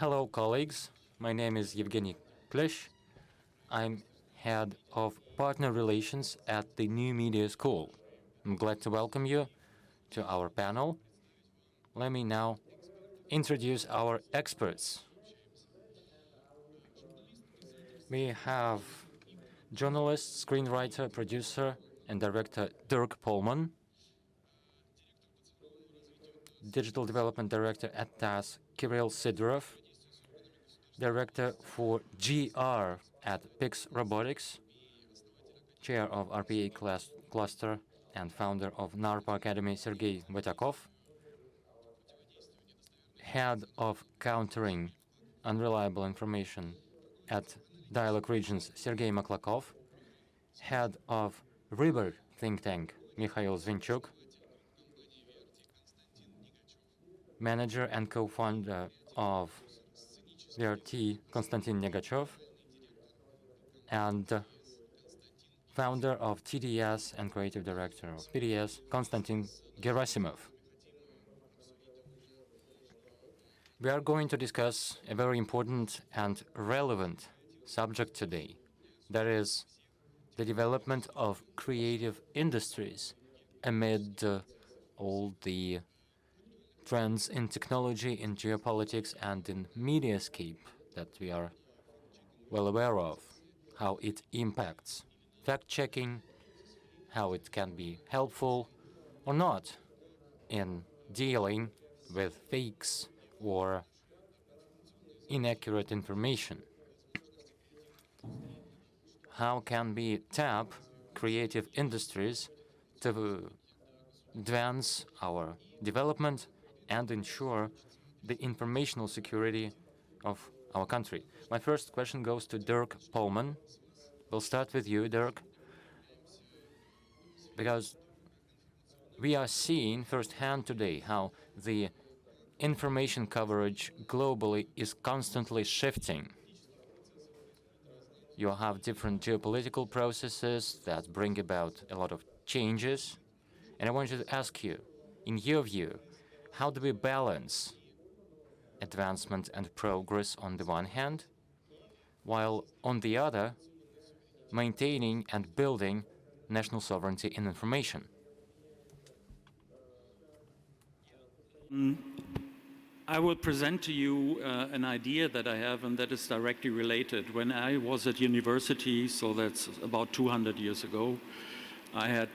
Hello, colleagues. My name is Evgeny Klesh. I'm head of partner relations at the New Media School. I'm glad to welcome you to our panel. Let me now introduce our experts. We have journalist, screenwriter, producer, and director Dirk Pohlmann, digital development director at TASS Kirill Sidorov, director for GR at PIX Robotics, chair of RPA cluster and founder of NARPA Academy Sergei Votiakov, head of countering unreliable information at Dialog regions Sergei Maklakov, head of Rybar think tank Mikhail Zvinchuk, manager and co-founder of VRT Konstantin Negachev, and founder of TDS and creative director of TDS, Konstantin Gerasimov. We are going to discuss a very important and relevant subject today. That is the development of creative industries amid all the trends in technology, in geopolitics, and in mediascape that we are well aware of, how it impacts fact-checking, how it can be helpful or not in dealing with fakes or inaccurate information. How can we tap creative industries to advance our development and ensure the informational security of our country? My first question goes to Dirk Pohlmann. We'll start with you, Dirk, because we are seeing firsthand today how the information coverage globally is constantly shifting. You have different geopolitical processes that bring about a lot of changes. And I wanted to ask you, in your view, how do we balance advancement and progress on the one hand, while on the other, maintaining and building national sovereignty in information? I will present to you an idea that I have, and that is directly related. When I was at university, so that's about 200 years ago, I had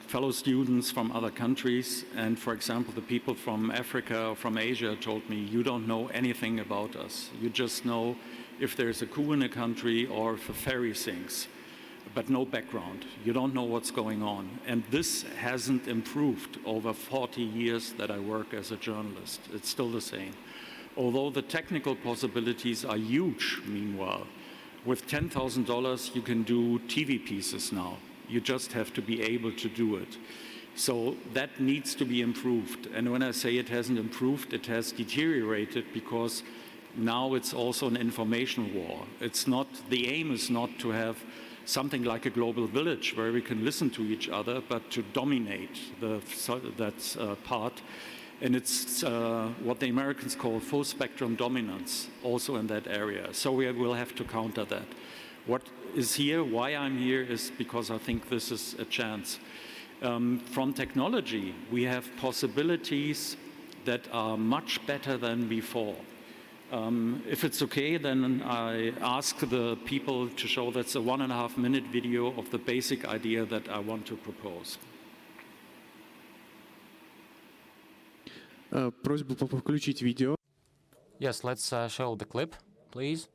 fellow students from other countries, and for example, the people from Africa or from Asia told me, you don't know anything about us. You just know if there's a coup in a country or if a ferry sinks, but no background. You don't know what's going on. And this hasn't improved over 40 years that I work as a journalist. It's still the same. Although the technical possibilities are huge, meanwhile. With $10,000, you can do TV pieces now. You just have to be able to do it. So that needs to be improved. And when I say it hasn't improved, it has deteriorated because now it's also an information war. It's not, the aim is not to have something like a global village where we can listen to each other, but to dominate that part. And it's what the Americans call full spectrum dominance, also in that area. So we will have to counter that. What is here, why I'm here, is because I think this is a chance. From technology, we have possibilities that are much better than before. If it's okay, then I ask the people to show that's a 1.5-minute video of the basic idea that I want to propose. Просьба включить видео. Yes, let's show the clip, please.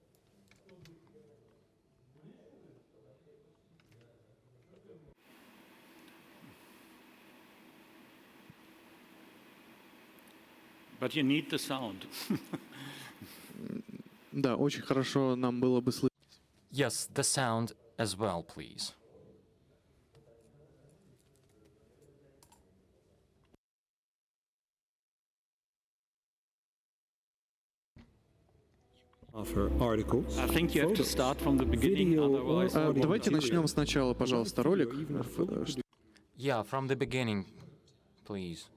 But you need the sound. Да, очень хорошо нам было бы слышать. Yes, the sound as well, please. Articles, I think you have to start from the beginning, otherwise... Давайте начнем сначала, пожалуйста, ролик. Yeah, from the beginning, please.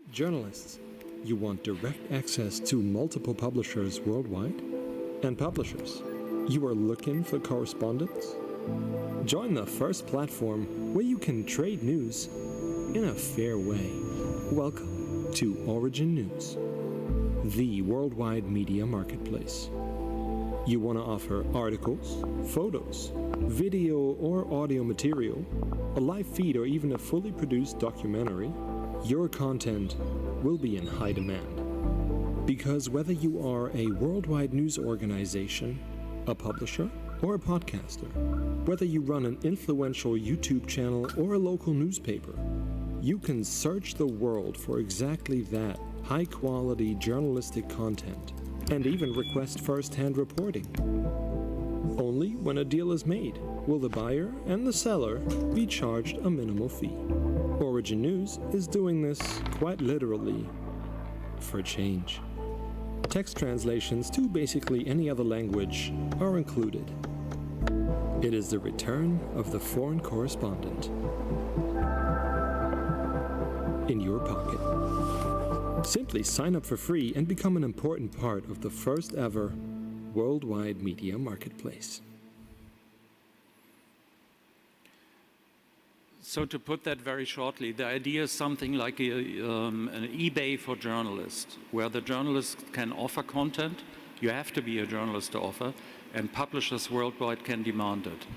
Journalists You want direct access to multiple publishers worldwide? And publishers, you are looking for correspondence? Join the first platform where you can trade news in a fair way. Welcome to Origin News, the worldwide media marketplace. You want to offer articles, photos, video or audio material, a live feed or even a fully produced documentary? Your content will be in high demand. Because whether you are a worldwide news organization, a publisher, or a podcaster, whether you run an influential YouTube channel or a local newspaper, you can search the world for exactly that high-quality journalistic content and even request first-hand reporting. Only when a deal is made will the buyer and the seller be charged a minimal fee. Origin News is doing this quite literally for change. Text translations to basically any other language are included. It is the return of the foreign correspondent in your pocket. Simply sign up for free and become an important part of the first ever worldwide media marketplace. So to put that very shortly, the idea is something like an eBay for journalists, where the journalist can offer content. You have to be a journalist to offer, and publishers worldwide can demand it.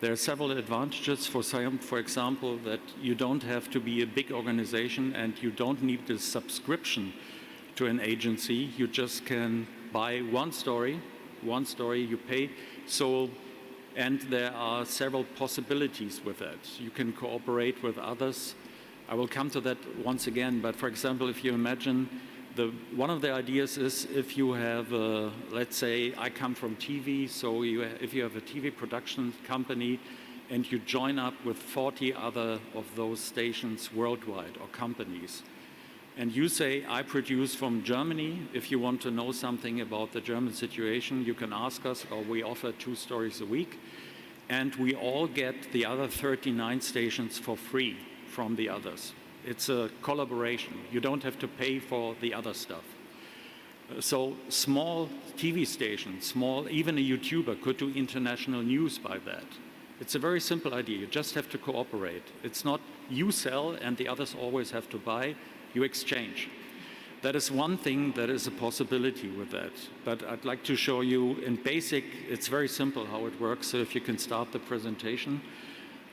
There are several advantages, for example, that you don't have to be a big organization and you don't need a subscription to an agency. You just can buy one story you pay. And there are several possibilities with that. You can cooperate with others. I will come to that once again, but for example, if you imagine, one of the ideas is if you have, let's say I come from TV, so if you have a TV production company and you join up with 40 other of those stations worldwide or companies, and you say, I produce from Germany, if you want to know something about the German situation, you can ask us, or we offer 2 stories a week, and we all get the other 39 stations for free from the others. It's a collaboration. You don't have to pay for the other stuff. So small TV stations, even a YouTuber could do international news by that. It's a very simple idea. You just have to cooperate. It's not you sell and the others always have to buy. You exchange. That is one thing that is a possibility with that. But I'd like to show you in basic, it's very simple how it works. So if you can start the presentation,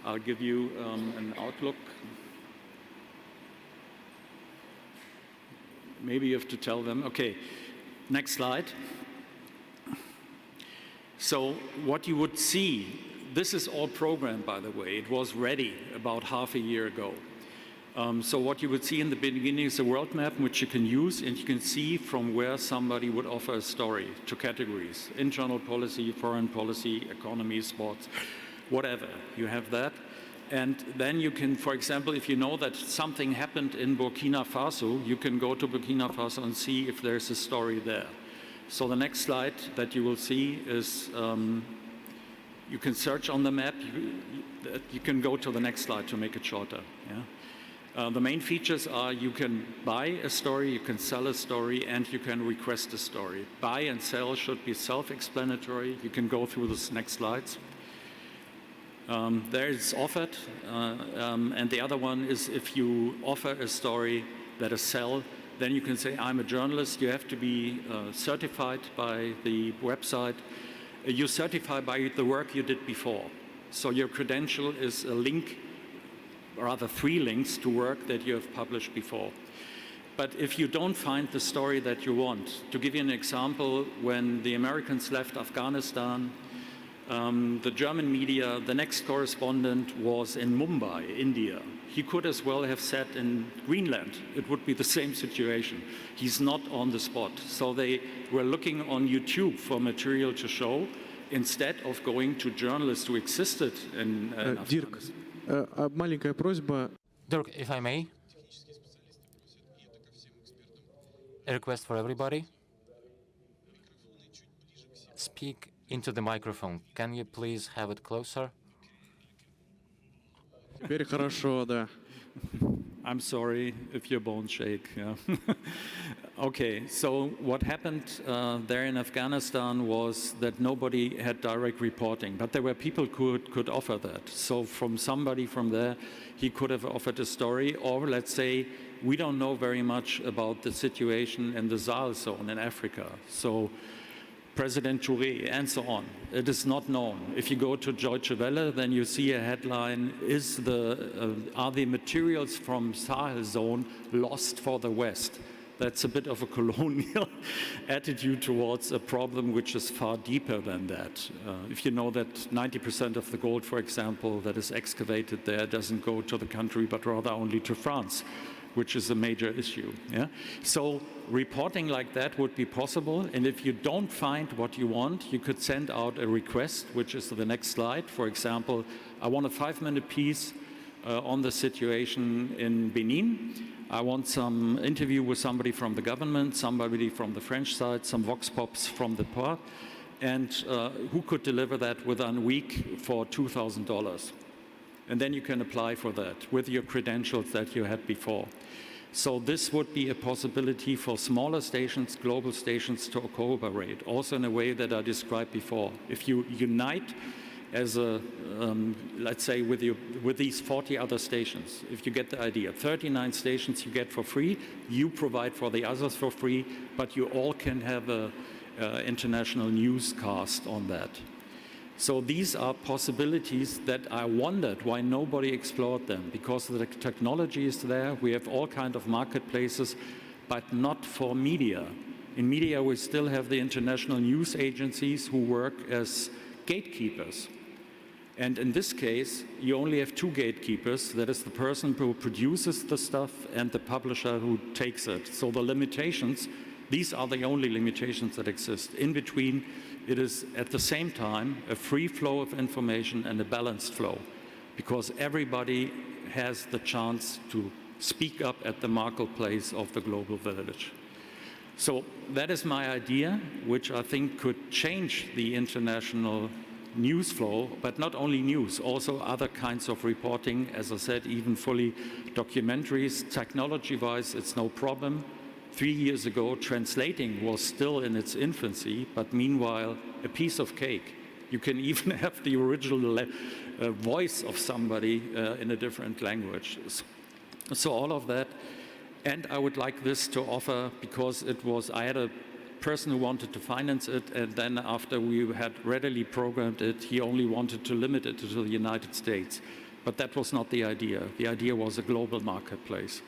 I'll give you an outlook. Maybe you have to tell them. Okay, next slide. So what you would see, this is all programmed, by the way. It was ready about half a year ago. So what you would see in the beginning is a world map which you can use, and you can see from where somebody would offer a story to categories: internal policy, foreign policy, economy, sports, whatever. You have that. And then you can, for example, if you know that something happened in Burkina Faso, you can go to Burkina Faso and see if there's a story there. So the next slide that you will see is you can search on the map. You can go to the next slide to make it shorter. Yeah? The main features are you can buy a story, you can sell a story, and you can request a story. Buy and sell should be self-explanatory. You can go through the next slides. There is offered, and the other one is if you offer a story that is sell, then you can say, I'm a journalist. You have to be certified by the website. You certify by the work you did before. So your credential is a link, rather 3 links to work that you have published before. But if you don't find the story that you want, to give you an example, when the Americans left Afghanistan, the German media, the next correspondent was in Mumbai, India. He could as well have sat in Greenland. It would be the same situation. He's not on the spot. So they were looking on YouTube for material to show instead of going to journalists who existed in Afghanistan. Маленькая просьба. Dirk, if I may, a request for everybody. Speak into the microphone. Can you please have it closer? Теперь хорошо, да. I'm sorry if your bones shake. Yeah. Okay, so what happened there in Afghanistan was that nobody had direct reporting, but there were people who could offer that. So from somebody from there, he could have offered a story, or let's say, we don't know very much about the situation in the Sahel zone in Africa. So President Touré, and so on. It is not known. If you go to Deutsche Welle, then you see a headline, are the materials from Sahel zone lost for the West? That's a bit of a colonial attitude towards a problem which is far deeper than that. If you know that 90% of the gold, for example, that is excavated there doesn't go to the country, but rather only to France, which is a major issue. Yeah? So reporting like that would be possible, and if you don't find what you want, you could send out a request, which is the next slide. For example, I want a 5-minute piece on the situation in Benin. I want some interview with somebody from the government, somebody from the French side, some vox pops from the part, and who could deliver that within a week for $2,000. And then you can apply for that with your credentials that you had before. So this would be a possibility for smaller stations, global stations, to cooperate, also in a way that I described before. If you unite as a, let's say, with these 40 other stations, if you get the idea, 39 stations you get for free, you provide for the others for free, but you all can have a international newscast on that. So these are possibilities that I wondered why nobody explored them, because the technology is there. We have all kinds of marketplaces, but not for media. In media, we still have the international news agencies who work as gatekeepers. And in this case, you only have 2 gatekeepers. That is the person who produces the stuff and the publisher who takes it. So the limitations, these are the only limitations that exist. In between, it is at the same time a free flow of information and a balanced flow, because everybody has the chance to speak up at the marketplace of the global village. So that is my idea, which I think could change the international news flow, but not only news, also other kinds of reporting. As I said, even fully documentaries. Technology-wise, it's no problem. 3 years ago, translating was still in its infancy, but meanwhile, a piece of cake. You can even have the original voice of somebody in a different language. So all of that. And I would like this to offer, because I had a person who wanted to finance it, and then after we had readily programmed it, he only wanted to limit it to the United States. But that was not the idea. The idea was a global marketplace.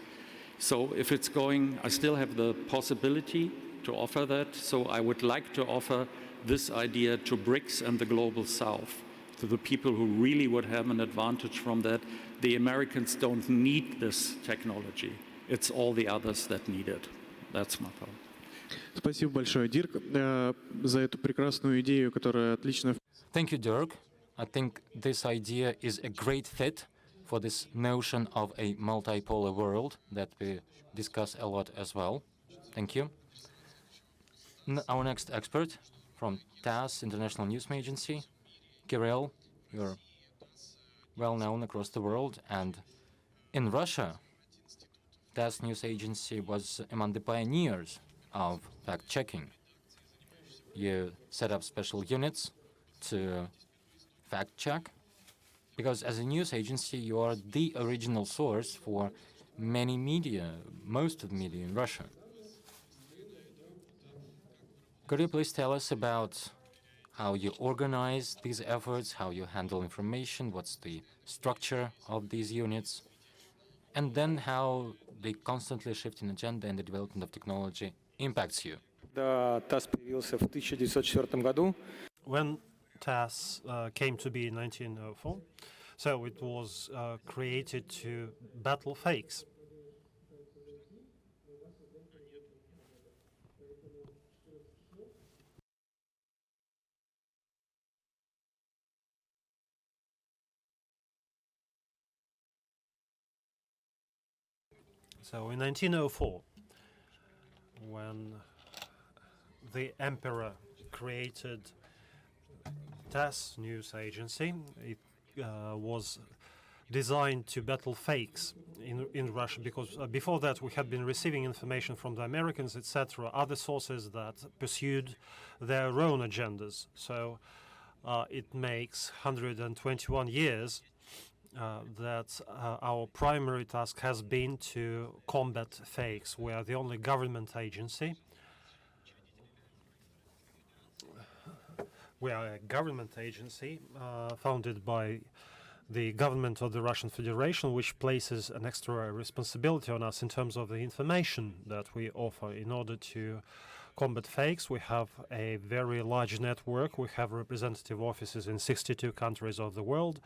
So if it's going, I still have the possibility to offer that. So I would like to offer this idea to BRICS and the Global South, to the people who really would have an advantage from that. The Americans don't need this technology. It's all the others that need it. That's my thought. Спасибо большое, Дирк, за эту прекрасную идею, которая отлично... Thank you, Dirk. I think this idea is a great fit for this notion of a multipolar world that we discuss a lot as well. Thank you. Our next expert from TASS, International News Agency, Kirill. You're well known across the world, and in Russia, TASS News Agency was among the pioneers of fact-checking. You set up special units to fact-check, because as a news agency, you are the original source for many media, most of the media in Russia. Could you please tell us about how you organize these efforts, how you handle information, what's the structure of these units, and then how the constantly shifting agenda and the development of technology impacts you? ТАСС появился в 1904 году. When TASS came to be in 1904, so it was created to battle fakes. So in 1904, when the emperor created TASS news agency, it was designed to battle fakes in Russia, because before that we had been receiving information from the Americans, etc., other sources that pursued their own agendas. So it makes 121 years that our primary task has been to combat fakes. We are the only government agency. We are a government agency founded by the government of the Russian Federation, which places an extra responsibility on us in terms of the information that we offer. In order to combat fakes, we have a very large network. We have representative offices in 62 countries of the world.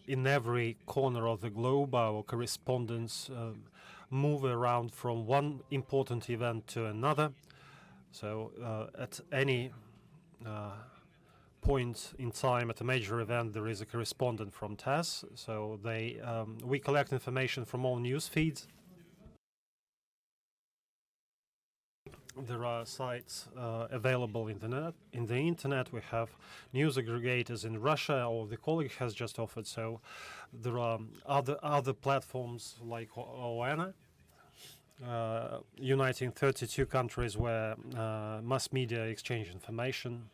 In every corner of the globe, our correspondents move around from one important event to another. So at any point in time, at a major event, there is a correspondent from TASS. So we collect information from all news feeds. There are sites available in the internet. We have news aggregators in Russia, or the colleague has just offered. So there are other platforms like OANA, uniting 32 countries where mass media exchange information,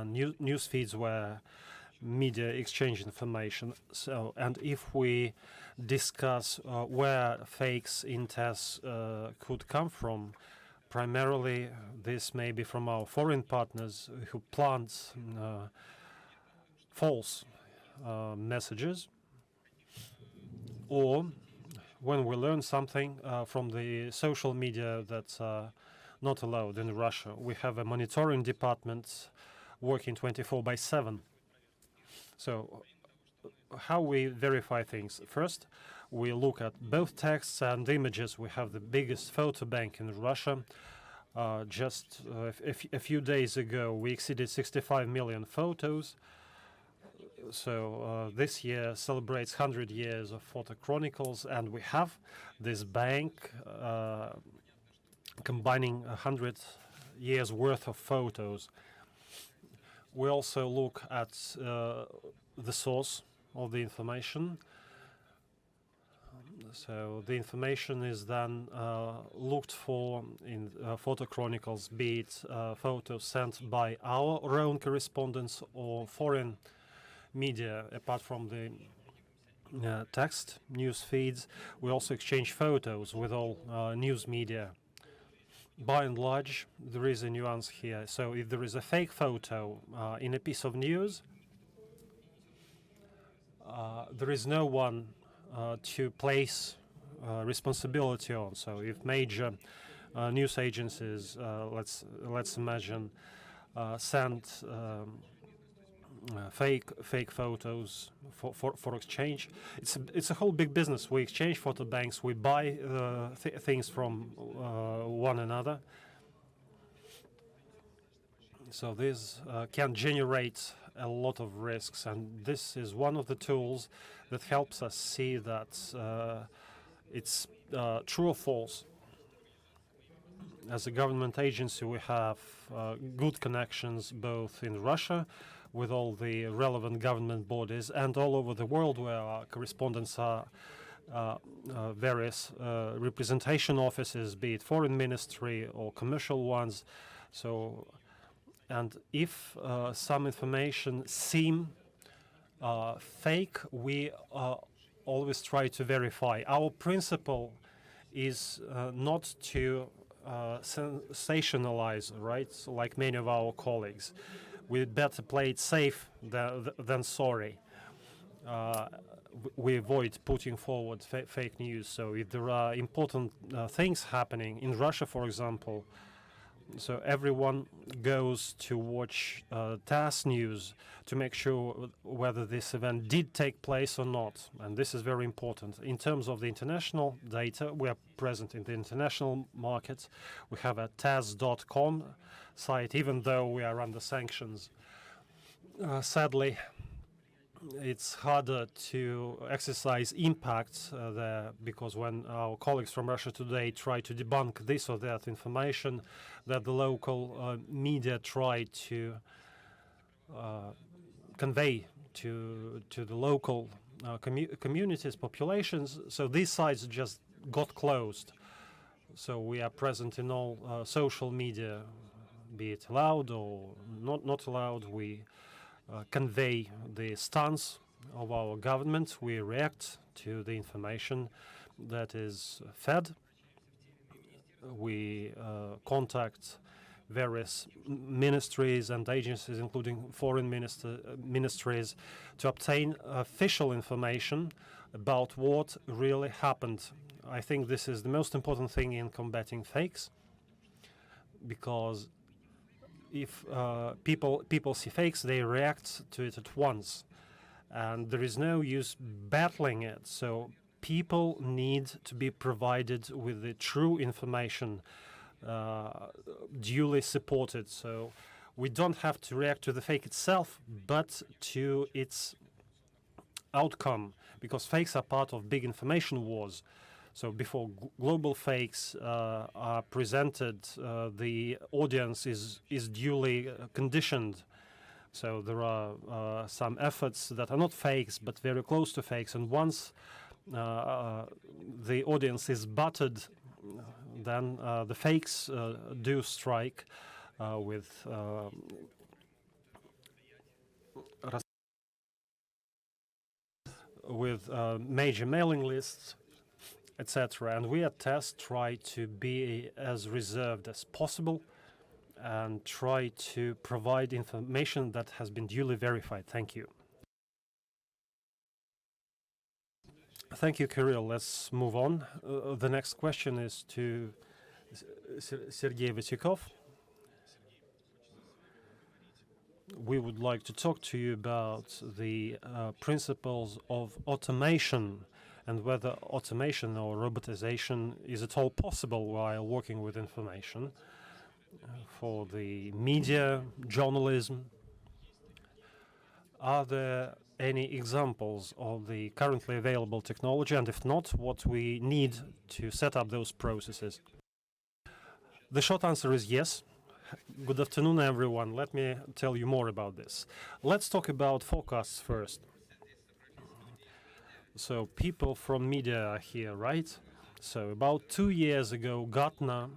news feeds where media exchange information. So, and if we discuss where fakes in TASS could come from, primarily this may be from our foreign partners who plant false messages, or when we learn something from the social media that's not allowed in Russia. We have a monitoring department working 24/7. So how we verify things? First, we look at both texts and images. We have the biggest photo bank in Russia. Just a few days ago, we exceeded 65 million photos. So this year celebrates 100 years of Photo Chronicles, and we have this bank combining 100 years worth of photos. We also look at the source of the information. So the information is then looked for in Photo Chronicles, be it photos sent by our own correspondents or foreign media. Apart from the text news feeds, we also exchange photos with all news media. By and large, there is a nuance here. So if there is a fake photo in a piece of news, there is no one to place responsibility on. So if major news agencies, let's imagine, send fake photos for exchange, it's a whole big business. We exchange photo banks, we buy things from one another. So this can generate a lot of risks, and this is one of the tools that helps us see that it's true or false. As a government agency, we have good connections both in Russia with all the relevant government bodies and all over the world, where our correspondents are various representation offices, be it foreign ministry or commercial ones. So, and if some information seem fake, we always try to verify. Our principle is not to sensationalize, right? So like many of our colleagues, we'd better play it safe than sorry. We avoid putting forward fake news. So if there are important things happening in Russia, for example, so everyone goes to watch TASS news to make sure whether this event did take place or not. And this is very important. In terms of the international data, we are present in the international markets. We have a TASS.com site, even though we are under sanctions. Sadly, it's harder to exercise impact there, because when our colleagues from Russia Today try to debunk this or that information that the local media try to convey to the local communities, populations. So these sites just got closed. So we are present in all social media, be it allowed or not allowed. We convey the stance of our government. We react to the information that is fed. We contact various ministries and agencies, including foreign ministries, to obtain official information about what really happened. I think this is the most important thing in combating fakes, because if people see fakes, they react to it at once, and there is no use battling it. So people need to be provided with the true information, duly supported. So we don't have to react to the fake itself, but to its outcome, because fakes are part of big information wars. So before global fakes are presented, the audience is duly conditioned. So there are some efforts that are not fakes, but very close to fakes. And once the audience is buttered, then the fakes do strike with major mailing lists, etc. And we at TASS try to be as reserved as possible and try to provide information that has been duly verified. Thank you. Thank you, Kirill. Let's move on. The next question is to Sergei Votiakov. We would like to talk to you about the principles of automation and whether automation or robotization is at all possible while working with information for the media, journalism. Are there any examples of the currently available technology, and if not, what we need to set up those processes? The short answer is yes. Good afternoon, everyone. Let me tell you more about this. Let's talk about forecasts first. So people from media are here, right? So about 2 years ago, Gartner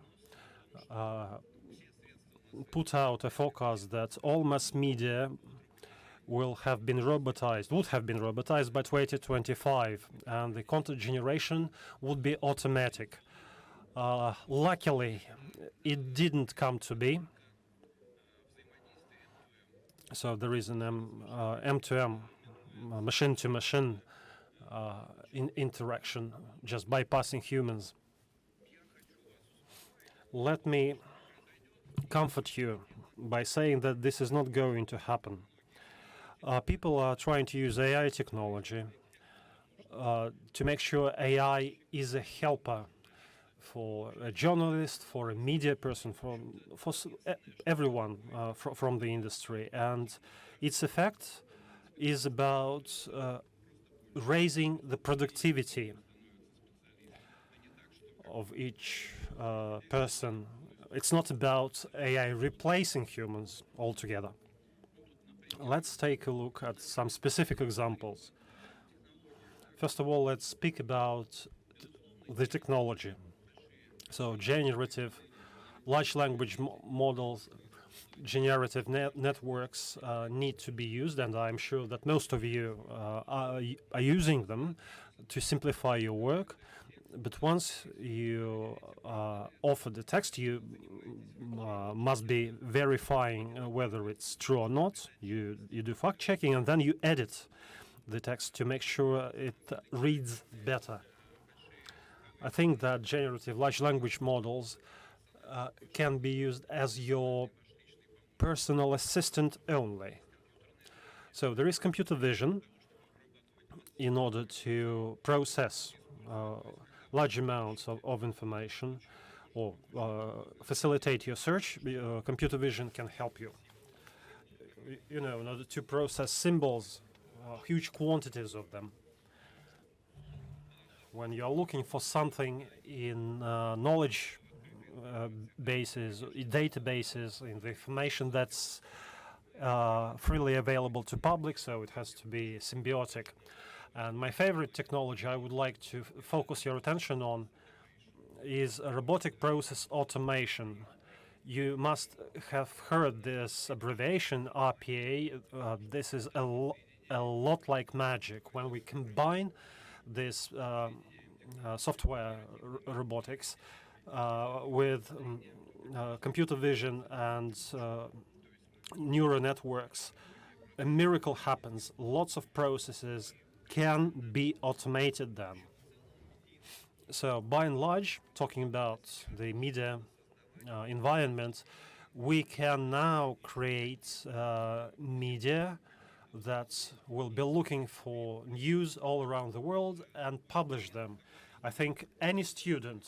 put out a forecast that all mass media would have been robotized by 2025, and the content generation would be automatic. Luckily, it didn't come to be. So there is an M2M, machine-to-machine interaction, just bypassing humans. Let me comfort you by saying that this is not going to happen. People are trying to use AI technology to make sure AI is a helper for a journalist, for a media person, for everyone from the industry. And its effect is about raising the productivity of each person. It's not about AI replacing humans altogether. Let's take a look at some specific examples. First of all, let's speak about the technology. So generative large language models, generative networks need to be used, and I'm sure that most of you are using them to simplify your work. But once you offer the text, you must be verifying whether it's true or not. You do fact-checking, and then you edit the text to make sure it reads better. I think that generative large language models can be used as your personal assistant only. So there is computer vision in order to process large amounts of information or facilitate your search. Computer vision can help you. You know, in order to process symbols, huge quantities of them. When you're looking for something in knowledge bases, databases, in the information that's freely available to public, so it has to be symbiotic. And my favorite technology I would like to focus your attention on is robotic process automation. You must have heard this abbreviation, RPA. This is a lot like magic. When we combine this software robotics with computer vision and neural networks, a miracle happens. Lots of processes can be automated then. So by and large, talking about the media environment, we can now create media that will be looking for news all around the world and publish them. I think any student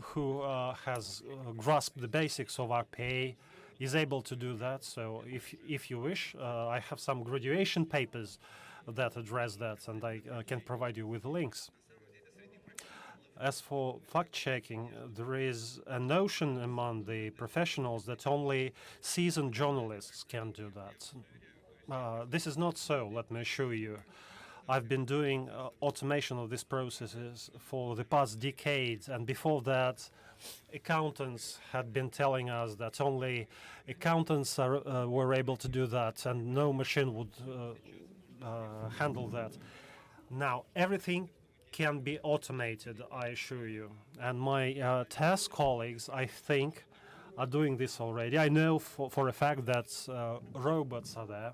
who has grasped the basics of RPA is able to do that. So if you wish, I have some graduation papers that address that, and I can provide you with links. As for fact-checking, there is a notion among the professionals that only seasoned journalists can do that. This is not so, let me assure you. I've been doing automation of these processes for the past decades, and before that, accountants had been telling us that only accountants were able to do that, and no machine would handle that. Now, everything can be automated, I assure you. And my TASS colleagues, I think, are doing this already. I know for a fact that robots are there.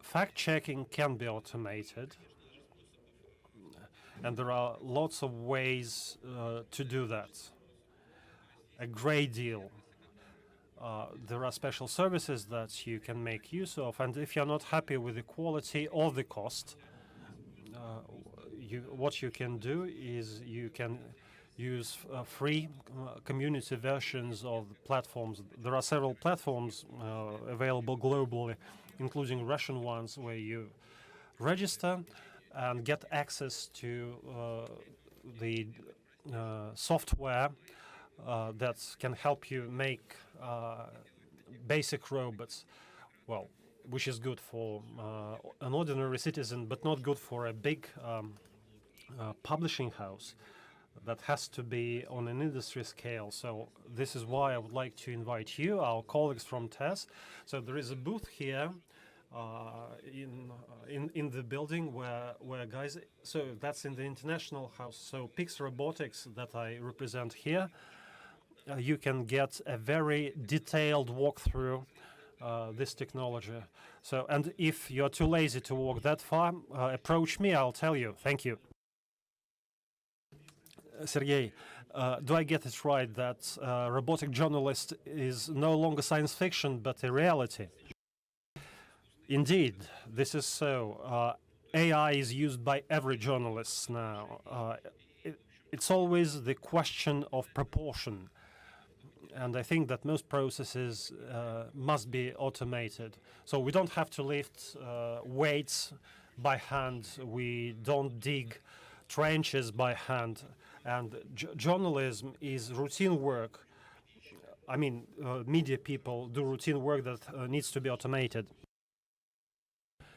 Fact-checking can be automated, and there are lots of ways to do that. A great deal. There are special services that you can make use of, and if you're not happy with the quality or the cost, what you can do is you can use free community versions of platforms. There are several platforms available globally, including Russian ones, where you register and get access to the software that can help you make basic robots, well, which is good for an ordinary citizen, but not good for a big publishing house that has to be on an industry scale. So this is why I would like to invite you, our colleagues from TASS. So there is a booth here in the building where guys, so that's in the international house. So Pix Robotics that I represent here, you can get a very detailed walkthrough this technology. So, and if you're too lazy to walk that far, approach me, I'll tell you. Thank you. Sergei, do I get it right that robotic journalist is no longer science fiction, but a reality? Indeed, this is so. AI is used by every journalist now. It's always the question of proportion. And I think that most processes must be automated. So we don't have to lift weights by hand. We don't dig trenches by hand. And journalism is routine work. I mean, media people do routine work that needs to be automated.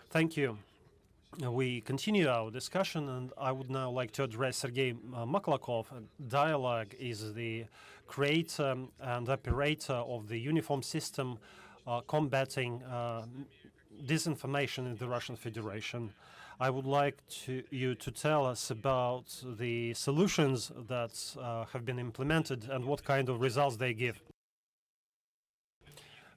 Thank you. We continue our discussion, and I would now like to address Sergei Maklakov. Dialog is the creator and operator of the uniform system combating disinformation in the Russian Federation. I would like you to tell us about the solutions that have been implemented and what kind of results they give.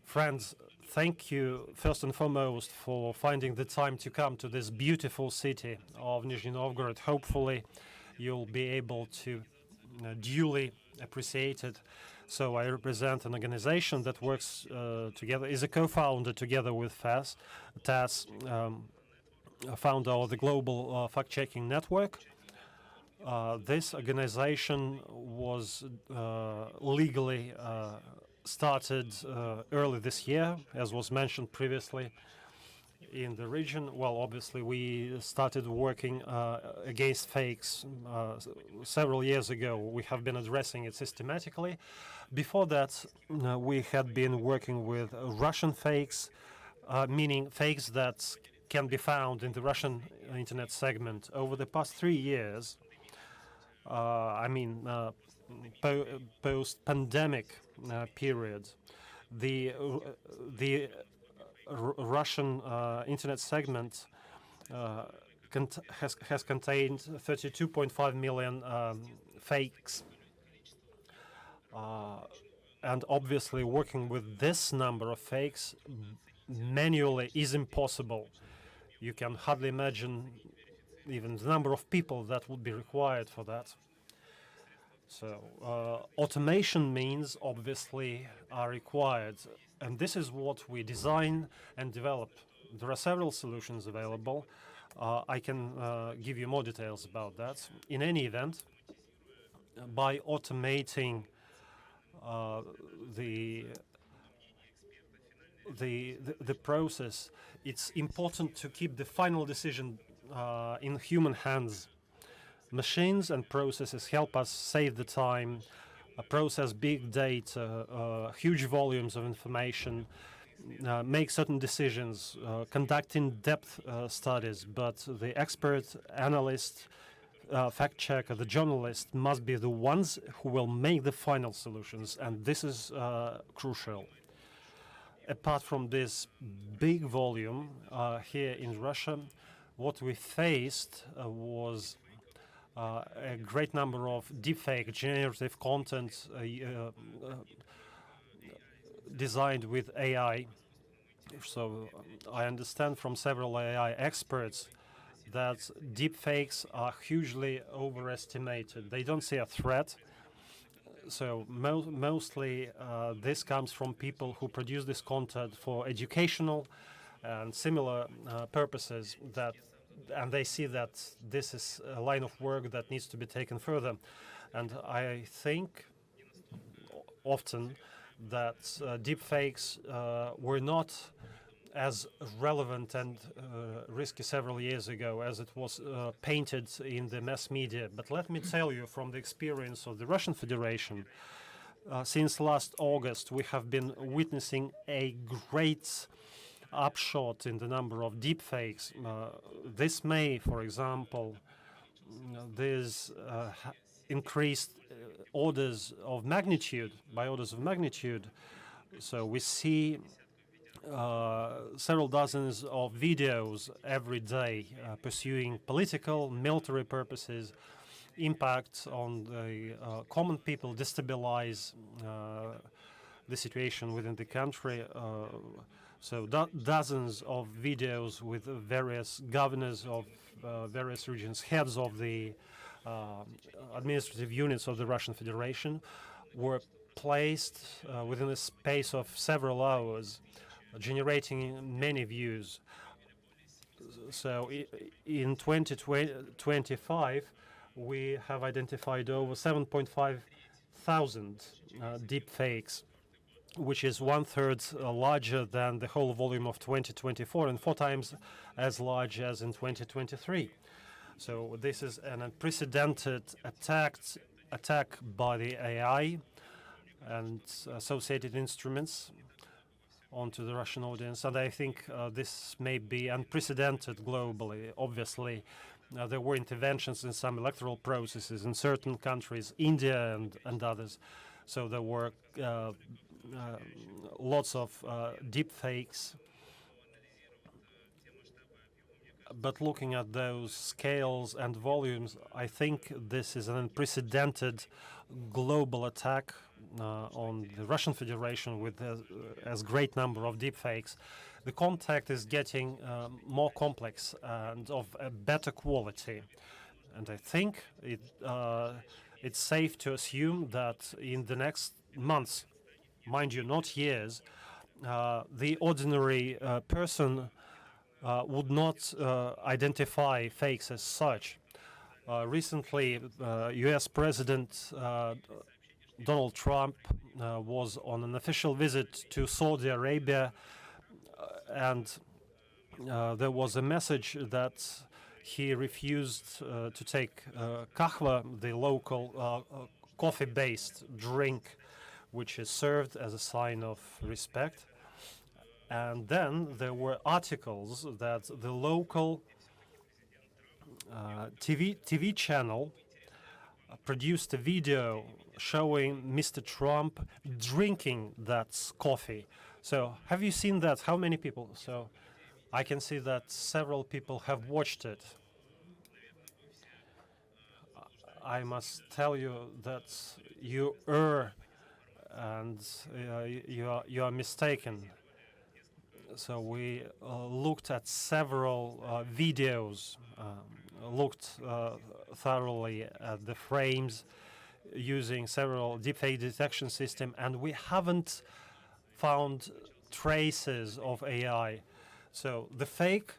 Friends, thank you first and foremost for finding the time to come to this beautiful city of Nizhny Novgorod. Hopefully you'll be able to duly appreciate it. So I represent an organization that works together, is a co-founder together with TASS, founder of the Global Fact-Checking Network. This organization was legally started early this year, as was mentioned previously. in the region. Well, obviously, we started working against fakes several years ago. We have been addressing it systematically. Before that, we had been working with Russian fakes, meaning fakes that can be found in the Russian internet segment. Over the past 3 years, post-pandemic period, the Russian internet segment has contained 32.5 million fakes. And obviously working with this number of fakes manually is impossible. You can hardly imagine even the number of people that would be required for that. So automation means obviously are required, and this is what we design and develop. There are several solutions available. I can give you more details about that. In any event, by automating the process, it's important to keep the final decision in human hands. Machines and processes help us save the time, process big data, huge volumes of information, make certain decisions, conduct in-depth studies, but the expert, analyst, fact checker, the journalist must be the ones who will make the final solutions, and this is crucial. Apart from this big volume here in Russia, what we faced was a great number of deepfake generative content designed with AI. So I understand from several AI experts that deepfakes are hugely overestimated. They don't see a threat. So mostly this comes from people who produce this content for educational and similar purposes, and they see that this is a line of work that needs to be taken further. And I think often that deepfakes were not as relevant and risky several years ago as it was painted in the mass media. But let me tell you from the experience of the Russian Federation, since last August we have been witnessing a great upshot in the number of deepfakes. This May, for example, there's increased orders of magnitude, by orders of magnitude. So we see several dozens of videos every day pursuing political, military purposes, impact on the common people, destabilize the situation within the country. So dozens of videos with various governors of various regions, heads of the administrative units of the Russian Federation were placed within a space of several hours, generating many views. So in 2025, we have identified over 7.5 thousand deepfakes, which is 1/3 larger than the whole volume of 2024 and 4 times as large as in 2023. So this is an unprecedented attack by the AI and associated instruments onto the Russian audience, and I think this may be unprecedented globally. Obviously, there were interventions in some electoral processes in certain countries, India and others. So there were lots of deep fakes. But looking at those scales and volumes, I think this is an unprecedented global attack on the Russian Federation with as great number of deepfakes. The contact is getting more complex and of a better quality. And I think it's safe to assume that in the next months, mind you, not years, the ordinary person would not identify fakes as such. Recently, US President Donald Trump was on an official visit to Saudi Arabia, and there was a message that he refused to take kahva, the local coffee-based drink, which is served as a sign of respect. And then there were articles that the local TV channel produced a video showing Mr. Trump drinking that coffee. So have you seen that? How many people? So I can see that several people have watched it. I must tell you that you err and you are mistaken. So we looked at several videos, looked thoroughly at the frames using several deepfake detection system, and we haven't found traces of AI. So the fake,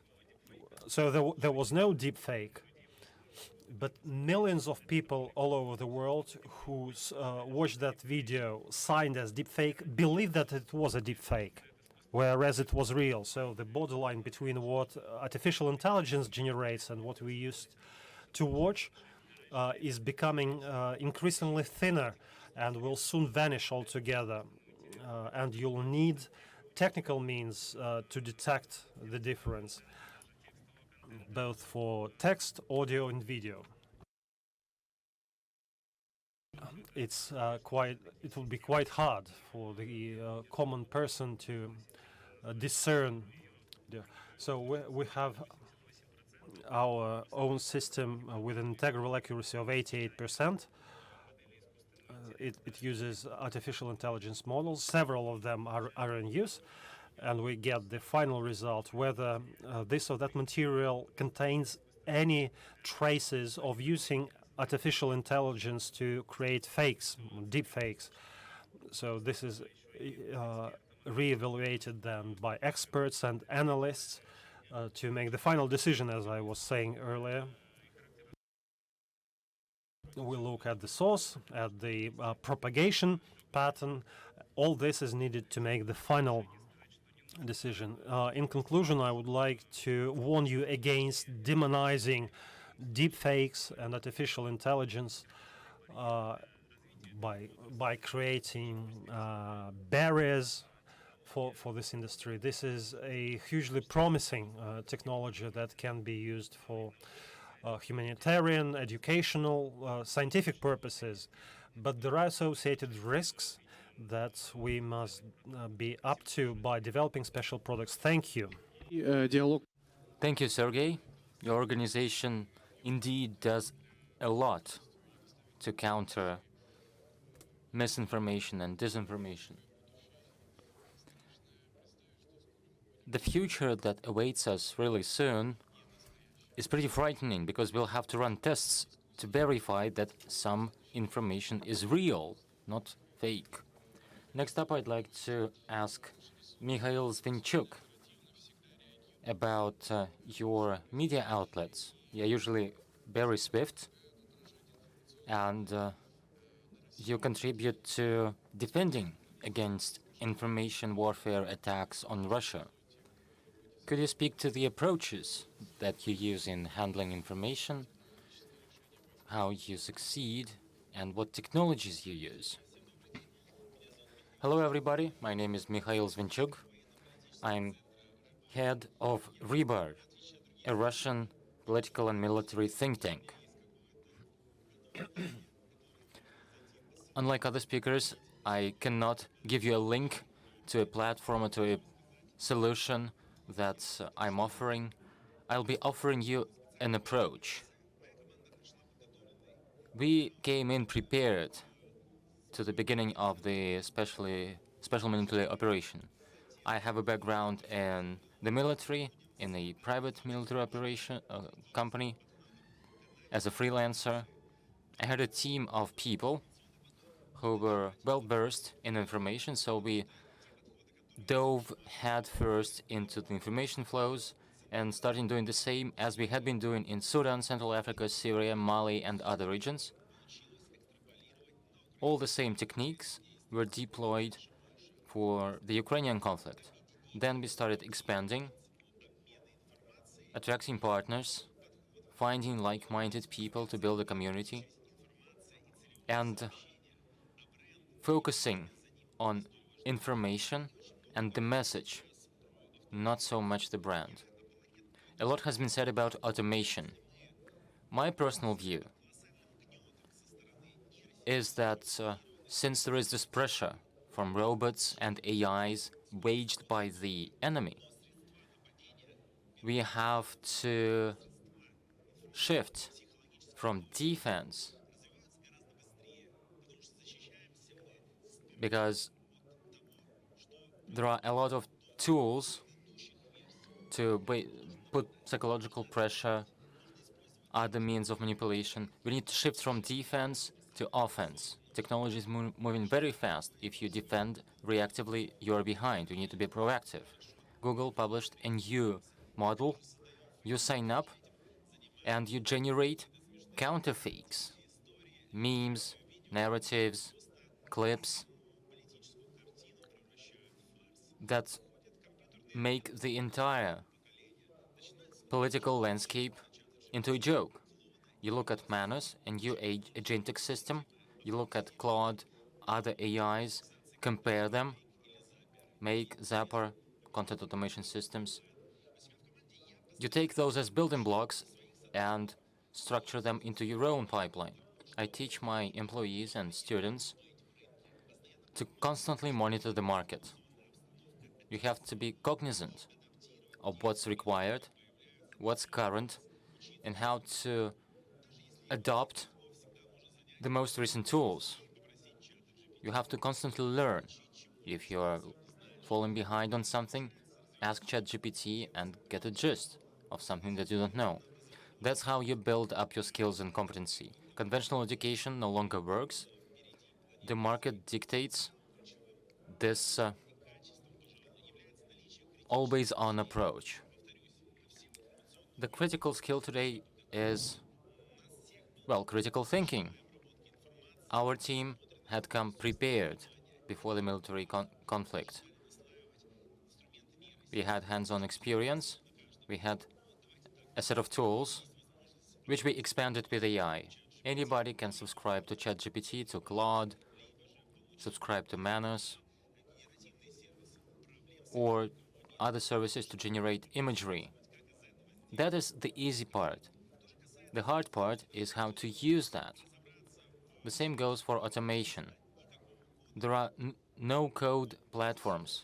so there was no deepfake, but millions of people all over the world who watched that video signed as deepfake believed that it was a deepfake, whereas it was real. So the borderline between what artificial intelligence generates and what we used to watch is becoming increasingly thinner and will soon vanish altogether. And you'll need technical means to detect the difference, both for text, audio, and video. It would be quite hard for the common person to discern. So we have our own system with an integral accuracy of 88%. It uses artificial intelligence models. Several of them are in use, and we get the final result whether this or that material contains any traces of using artificial intelligence to create fakes, deep fakes. So this is re-evaluated then by experts and analysts to make the final decision, as I was saying earlier. We look at the source, at the propagation pattern. All this is needed to make the final decision. In conclusion, I would like to warn you against demonizing deepfakes and artificial intelligence by creating barriers for this industry. This is a hugely promising technology that can be used for humanitarian, educational, scientific purposes, but there are associated risks that we must be up to by developing special products. Thank you. Dialog. Thank you, Sergei. Your organization indeed does a lot to counter misinformation and disinformation. The future that awaits us really soon is pretty frightening because we'll have to run tests to verify that some information is real, not fake. Next up, I'd like to ask Mikhail Zvinchuk about your media outlets. You're usually very swift, and you contribute to defending against information warfare attacks on Russia. Could you speak to the approaches that you use in handling information, how you succeed, and what technologies you use? Hello, everybody. My name is Mikhail Zvinchuk. I'm head of Rybar, a Russian political and military think tank. Unlike other speakers, I cannot give you a link to a platform or to a solution that I'm offering. I'll be offering you an approach. We came in prepared to the beginning of the special military operation. I have a background in the military, in a private military operation company, as a freelancer. I had a team of people who were well-versed in information, so we dove headfirst into the information flows and started doing the same as we had been doing in Sudan, Central Africa, Syria, Mali, and other regions. All the same techniques were deployed for the Ukrainian conflict. Then we started expanding attracting partners, finding like-minded people to build a community, and focusing on information and the message, not so much the brand. A lot has been said about automation. My personal view is that since there is this pressure from robots and AIs waged by the enemy, we have to shift from defense, because there are a lot of tools to put psychological pressure, other means of manipulation. We need to shift from defense to offense. Technology is moving very fast. If you defend reactively, you're behind. You need to be proactive. Google published a new model. You sign up and you generate counterfakes, memes, narratives, clips that make the entire political landscape into a joke. You look at Manus and your agentic system, you look at Claude, other AIs, compare them, make Zapper, content automation systems. You take those as building blocks and structure them into your own pipeline. I teach my employees and students to constantly monitor the market. You have to be cognizant of what's required, what's current, and how to adopt the most recent tools. You have to constantly learn. If you're falling behind on something, ask ChatGPT and get a gist of something that you don't know. That's how you build up your skills and competency. Conventional education no longer works. The market dictates this always-on approach. The critical skill today is, well, critical thinking. Our team had come prepared before the military conflict. We had hands-on experience. We had a set of tools, which we expanded with AI. Anybody can subscribe to ChatGPT, to Claude, subscribe to Manus, or other services to generate imagery. That is the easy part. The hard part is how to use that. The same goes for automation. There are no-code platforms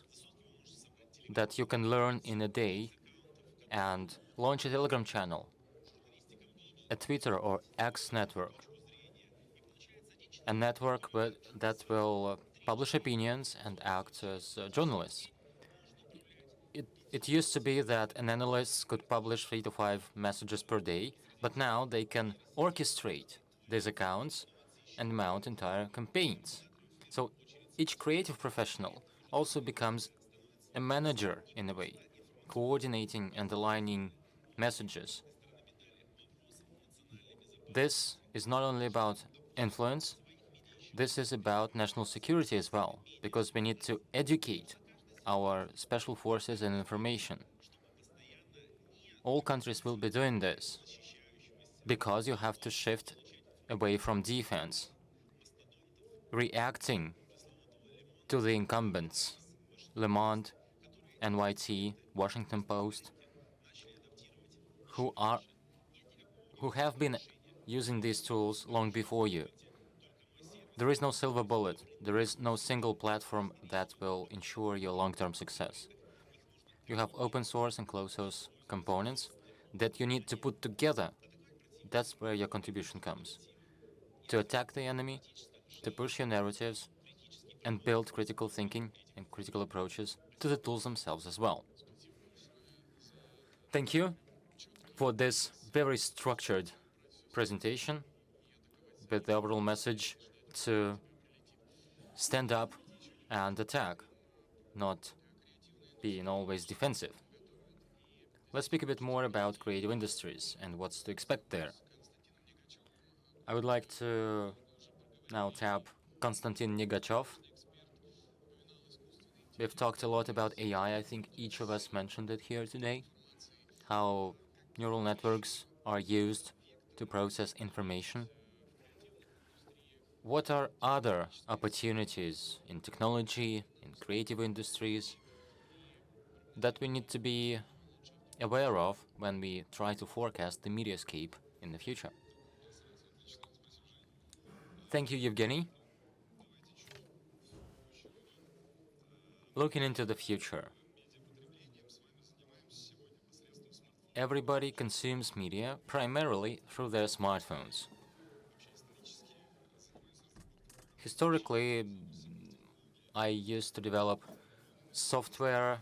that you can learn in a day and launch a Telegram channel, a Twitter or X network, a network that will publish opinions and act as journalists. It used to be that an analyst could publish 3 to 5 messages per day, but now they can orchestrate these accounts and mount entire campaigns. So each creative professional also becomes a manager in a way, coordinating and aligning messages. This is not only about influence, this is about national security as well, because we need to educate our special forces and information. All countries will be doing this because you have to shift away from defense, reacting to the incumbents, Le Monde, NYT, Washington Post, who have been using these tools long before you. There is no silver bullet. There is no single platform that will ensure your long-term success. You have open source and closed source components that you need to put together. That's where your contribution comes. To attack the enemy, to push your narratives, and build critical thinking and critical approaches to the tools themselves as well. Thank you for this very structured presentation with the overall message to stand up and attack, not being always defensive. Let's speak a bit more about creative industries and what's to expect there. I would like to now tap Konstantin Negachev. We've talked a lot about AI. I think each of us mentioned it here today, how neural networks are used to process information. What are other opportunities in technology, in creative industries, that we need to be aware of when we try to forecast the mediascape in the future? Thank you, Evgeny. Looking into the future, everybody consumes media primarily through their smartphones. Historically, I used to develop software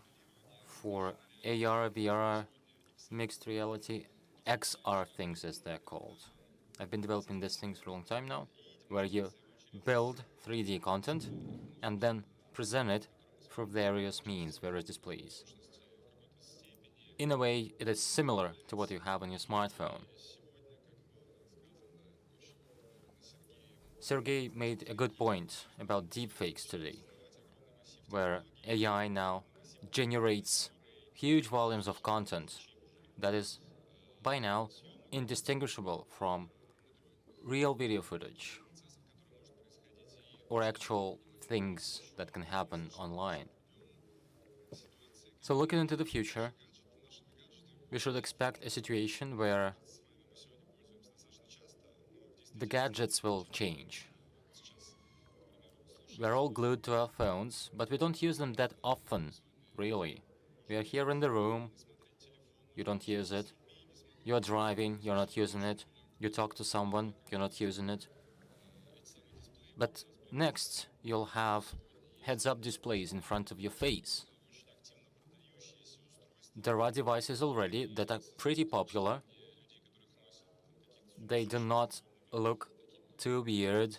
for AR, VR, mixed reality, XR things as they're called. I've been developing these things for a long time now, where you build 3D content and then present it through various means, various displays. In a way, it is similar to what you have on your smartphone. Sergei made a good point about deepfakes today, where AI now generates huge volumes of content that is, by now, indistinguishable from real video footage or actual things that can happen online. So looking into the future, we should expect a situation where the gadgets will change. We're all glued to our phones, but we don't use them that often, really. We are here in the room, you don't use it. You're driving, you're not using it. You talk to someone, you're not using it. But next, you'll have heads-up displays in front of your face. There are devices already that are pretty popular. They do not look too weird.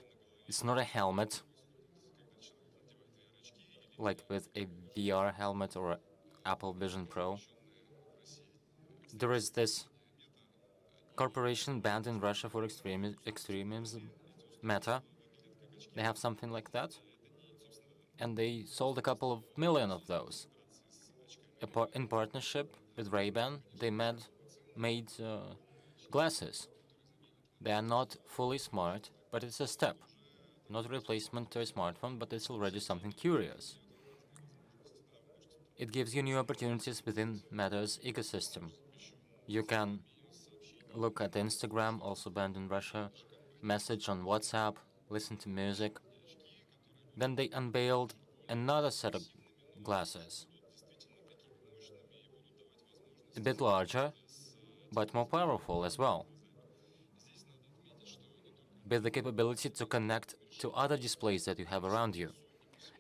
It's not a helmet, like with a VR helmet or Apple Vision Pro. There is this corporation banned in Russia for extremism, Meta. They have something like that, and they sold a couple of million of those. In partnership with Ray-Ban, they made glasses. They are not fully smart, but it's a step. Not a replacement to a smartphone, but it's already something curious. It gives you new opportunities within Meta's ecosystem. You can look at Instagram, also banned in Russia, message on WhatsApp, listen to music. Then they unveiled another set of glasses. A bit larger, but more powerful as well, with the capability to connect to other displays that you have around you.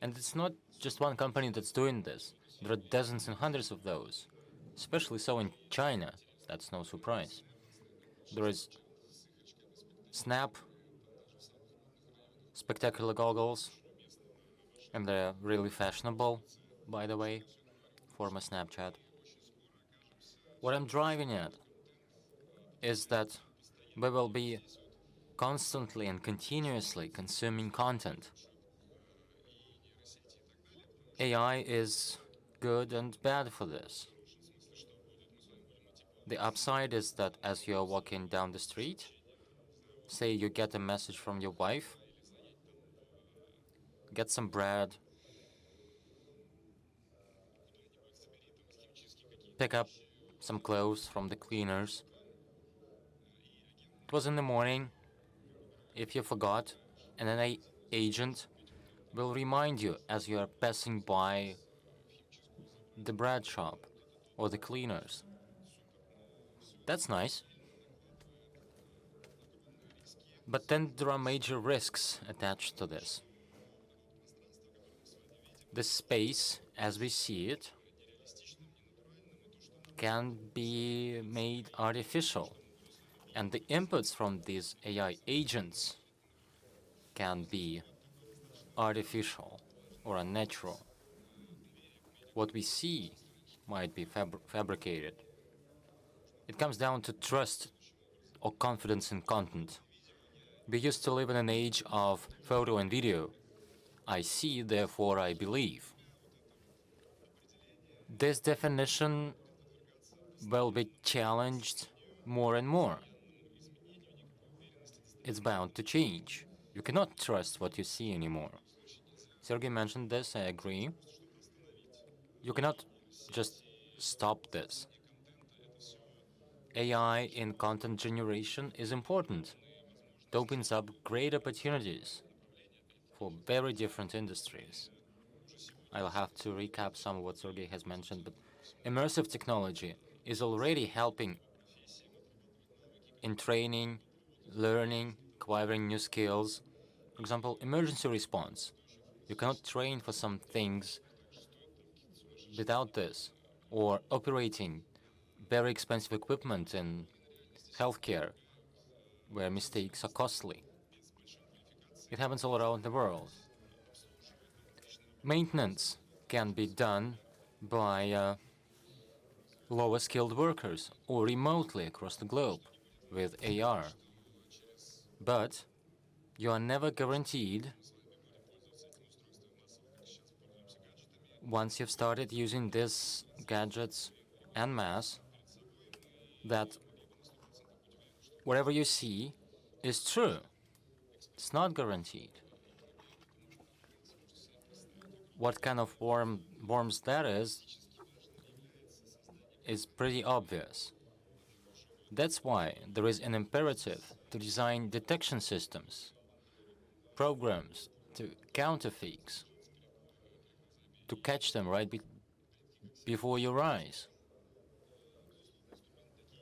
And it's not just one company that's doing this. There are dozens and hundreds of those, especially so in China. That's no surprise. There is Snap, spectacular goggles, and they're really fashionable, by the way, former Snapchat. What I'm driving at is that we will be constantly and continuously consuming content. AI is good and bad for this. The upside is that as you're walking down the street, say you get a message from your wife, get some bread, pick up some clothes from the cleaners. It was in the morning. If you forgot, and an agent will remind you as you are passing by the bread shop or the cleaners. That's nice. But then there are major risks attached to this. The space, as we see it, can be made artificial, and the inputs from these AI agents can be artificial or unnatural. What we see might be fabricated. It comes down to trust or confidence in content. We used to live in an age of photo and video. I see, therefore I believe. This definition will be challenged more and more. It's bound to change. You cannot trust what you see anymore. Sergei mentioned this, I agree. You cannot just stop this. AI in content generation is important. It opens up great opportunities for very different industries. I'll have to recap some of what Sergei has mentioned, but immersive technology is already helping in training, learning, acquiring new skills. For example, emergency response. You cannot train for some things without this, or operating very expensive equipment in healthcare, where mistakes are costly. It happens all around the world. Maintenance can be done by lower skilled workers or remotely across the globe with AR. But you are never guaranteed, once you've started using these gadgets en masse, that whatever you see is true. It's not guaranteed. What kind of worms that is pretty obvious. That's why there is an imperative to design detection systems, programs to counter fakes, to catch them right before your eyes.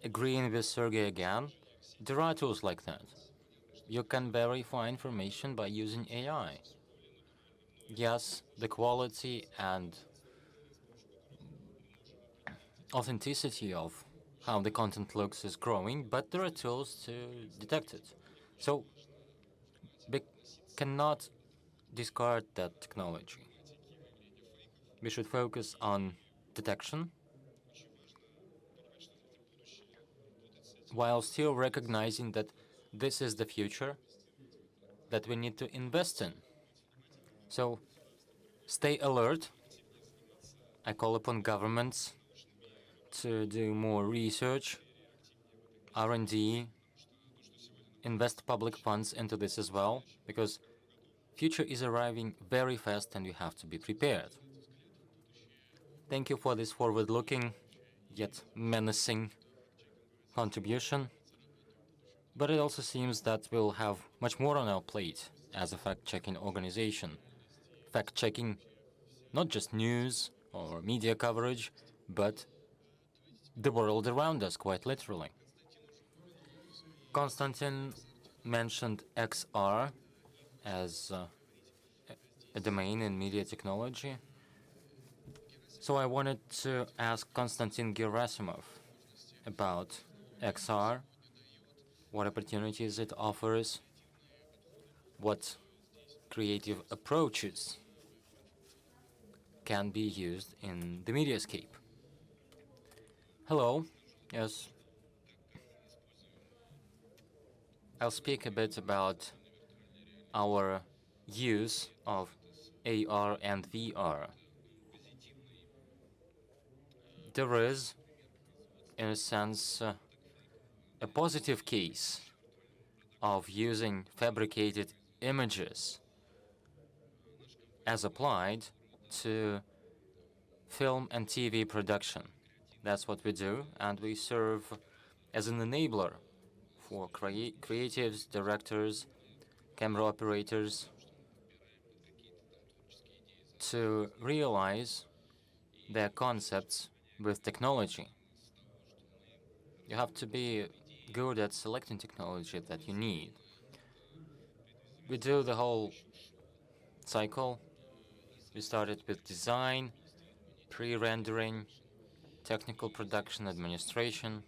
Agreeing with Sergei again, there are tools like that. You can verify information by using AI. Yes, the quality and authenticity of how the content looks is growing, but there are tools to detect it. So we cannot discard that technology. We should focus on detection while still recognizing that this is the future that we need to invest in. So stay alert. I call upon governments to do more research, R&D, invest public funds into this as well, because future is arriving very fast and you have to be prepared. Thank you for this forward-looking, yet menacing contribution. But it also seems that we'll have much more on our plate as a fact-checking organization. Fact-checking not just news or media coverage, but the world around us, quite literally. Konstantin mentioned XR as a domain in media technology. So I wanted to ask Konstantin Gerasimov about XR, what opportunities it offers, what creative approaches can be used in the mediascape. Hello, yes. I'll speak a bit about our use of AR and VR. There is, in a sense, a positive case of using fabricated images as applied to film and TV production. That's what we do, and we serve as an enabler for creatives, directors, camera operators to realize their concepts with technology. You have to be good at selecting technology that you need. We do the whole cycle. We started with design, pre-rendering, technical production, administration.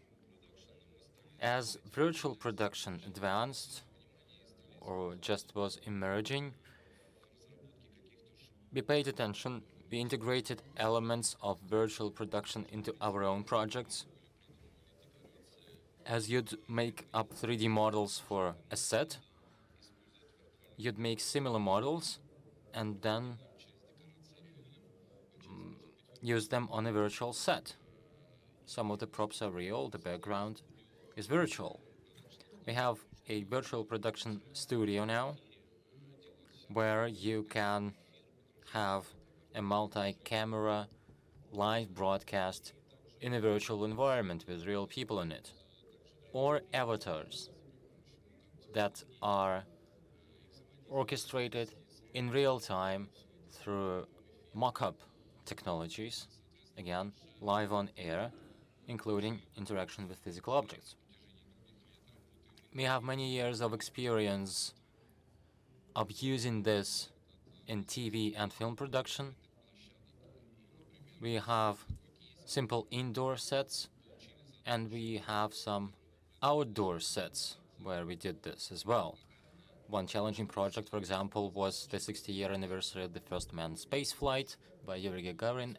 As virtual production advanced, or just was emerging, we paid attention. We integrated elements of virtual production into our own projects. As you'd make up 3D models for a set, you'd make similar models and then use them on a virtual set. some of the props are real, the background is virtual. We have a virtual production studio now where you can have a multi-camera live broadcast in a virtual environment with real people in it, or avatars that are orchestrated in real time through mock-up technologies, again, live on air, including interaction with physical objects. We have many years of experience of using this in TV and film production. We have simple indoor sets, and we have some outdoor sets where we did this as well. One challenging project, for example, was the 60-year anniversary of the first manned space flight by Yuri Gagarin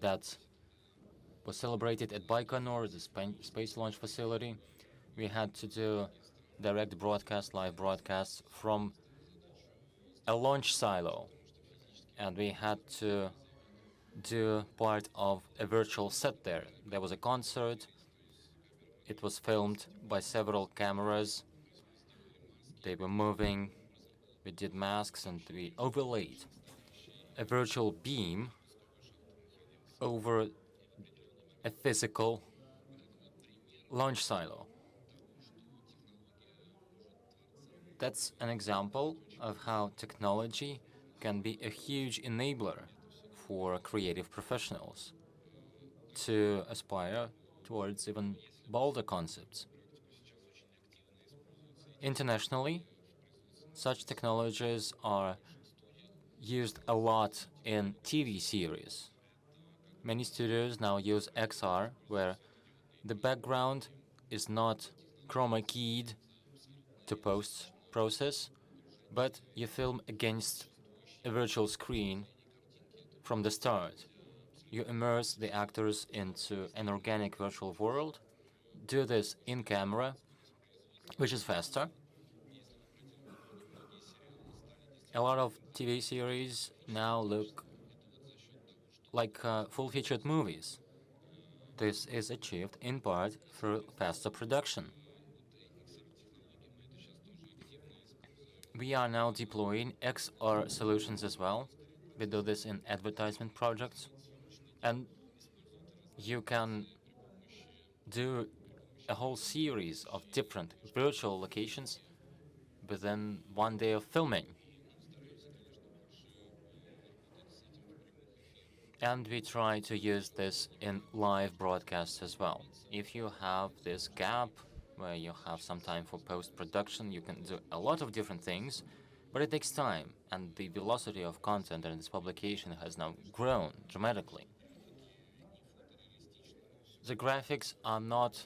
that was celebrated at Baikonur, the space launch facility. We had to do direct broadcast, live broadcasts from a launch silo, and we had to do part of a virtual set there. There was a concert. It was filmed by several cameras. They were moving. We did masks, and we overlaid a virtual beam over a physical launch silo. That's an example of how technology can be a huge enabler for creative professionals to aspire towards even bolder concepts. Internationally, such technologies are used a lot in TV series. Many studios now use XR, where the background is not chroma keyed to post-process, but you film against a virtual screen from the start. You immerse the actors into an organic virtual world, do this in camera, which is faster. A lot of TV series now look like full-featured movies. This is achieved in part through faster production. We are now deploying XR solutions as well. We do this in advertisement projects. And you can do a whole series of different virtual locations within one day of filming. And we try to use this in live broadcasts as well. If you have this gap where you have some time for post-production, you can do a lot of different things, but it takes time, and the velocity of content and its publication has now grown dramatically. The graphics are not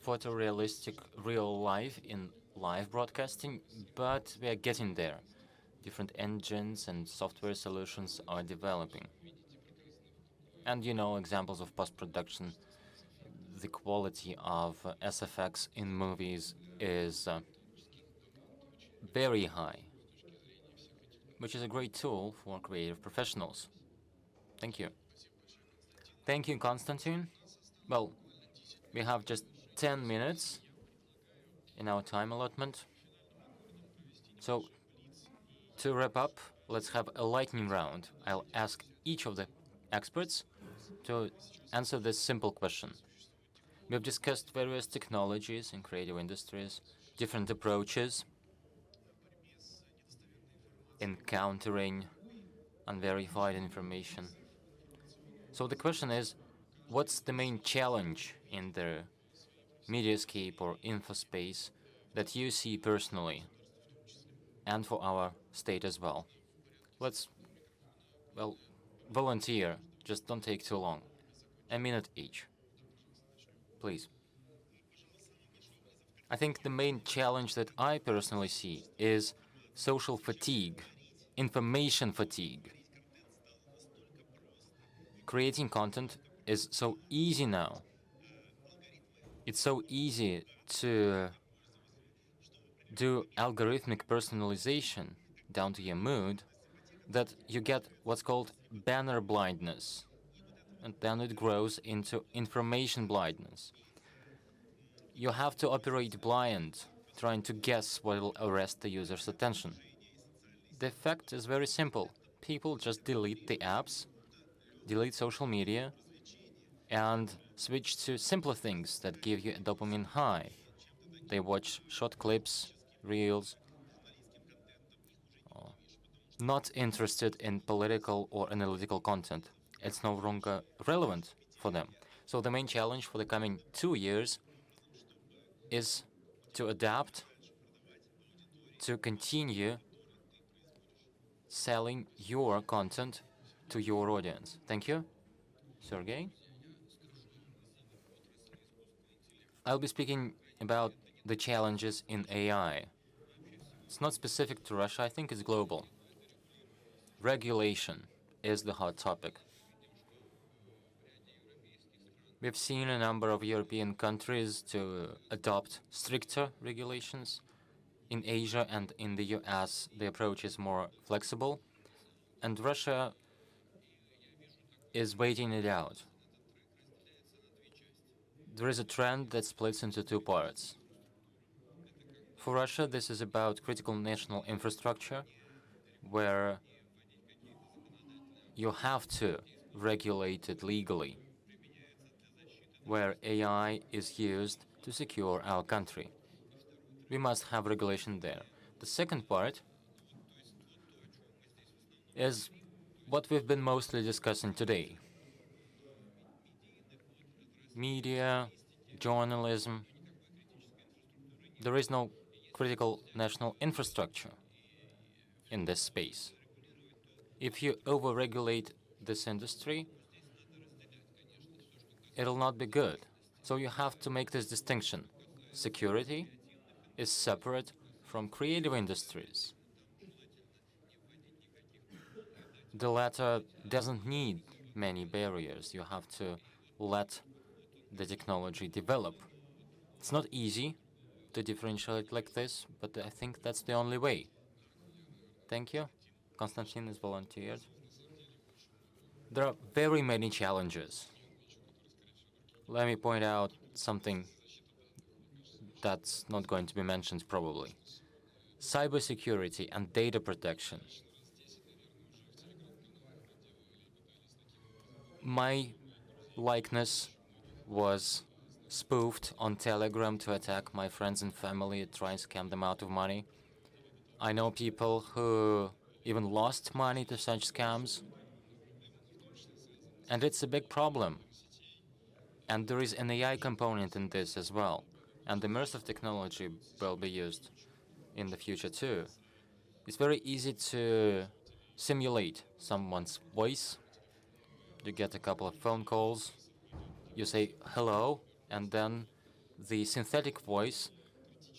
photorealistic real life in live broadcasting, but we are getting there. Different engines and software solutions are developing. And you know, examples of post-production, the quality of SFX in movies is very high, which is a great tool for creative professionals. Thank you. Thank you, Konstantin. Well, we have just 10 minutes in our time allotment. So, to wrap up, let's have a lightning round. I'll ask each of the experts to answer this simple question. We've discussed various technologies in creative industries, different approaches in countering unverified information. So the question is, what's the main challenge in the mediascape or infospace that you see personally and for our state as well? Let's, well, volunteer. Just don't take too long. A minute each. Please. I think the main challenge that I personally see is social fatigue, information fatigue. Creating content is so easy now. It's so easy to do algorithmic personalization down to your mood that you get what's called banner blindness. and then it grows into information blindness. You have to operate blind, trying to guess what will arrest the user's attention. The effect is very simple. People just delete the apps, delete social media, and switch to simpler things that give you a dopamine high. They watch short clips, reels, not interested in political or analytical content. It's no longer relevant for them. So the main challenge for the coming 2 years is to adapt, to continue selling your content to your audience. Thank you. Sergei? I'll be speaking about the challenges in AI. It's not specific to Russia, I think it's global. Regulation is the hot topic. We've seen a number of European countries to adopt stricter regulations. In Asia and in the US, the approach is more flexible, and Russia is waiting it out. There is a trend that splits into two parts. For Russia, this is about critical national infrastructure, where you have to regulate it legally, where AI is used to secure our country. We must have regulation there. The second part is what we've been mostly discussing today. Media, journalism. There is no critical national infrastructure in this space. If you over-regulate this industry, it'll not be good. So you have to make this distinction. Security is separate from creative industries. The latter doesn't need many barriers. You have to let the technology develop. It's not easy to differentiate like this, but I think that's the only way. Thank you. Konstantin is volunteered. There are very many challenges. Let me point out something that's not going to be mentioned probably. Cybersecurity and data protection. My likeness was spoofed on Telegram to attack my friends and family, try and scam them out of money. I know people who even lost money to such scams. And it's a big problem. And there is an AI component in this as well. And immersive technology will be used in the future too. It's very easy to simulate someone's voice. You get a couple of phone calls, you say hello, and then the synthetic voice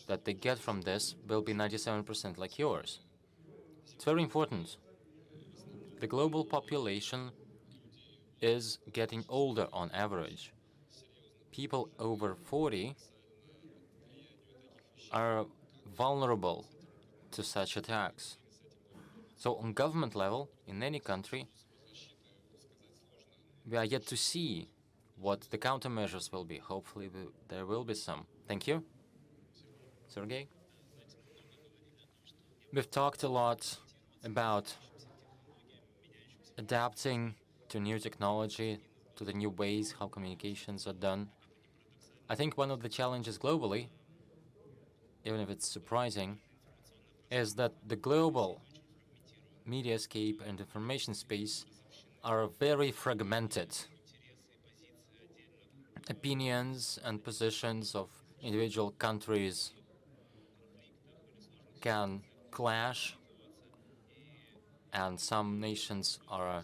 that they get from this will be 97% like yours. It's very important. The global population is getting older on average. People over 40 are vulnerable to such attacks. So on government level, in any country, we are yet to see what the countermeasures will be. Hopefully there will be some. Thank you. Sergei? We've talked a lot about adapting to new technology, to the new ways how communications are done. I think one of the challenges globally, even if it's surprising, is that the global mediascape and information space are very fragmented. Opinions and positions of individual countries can clash, and some nations are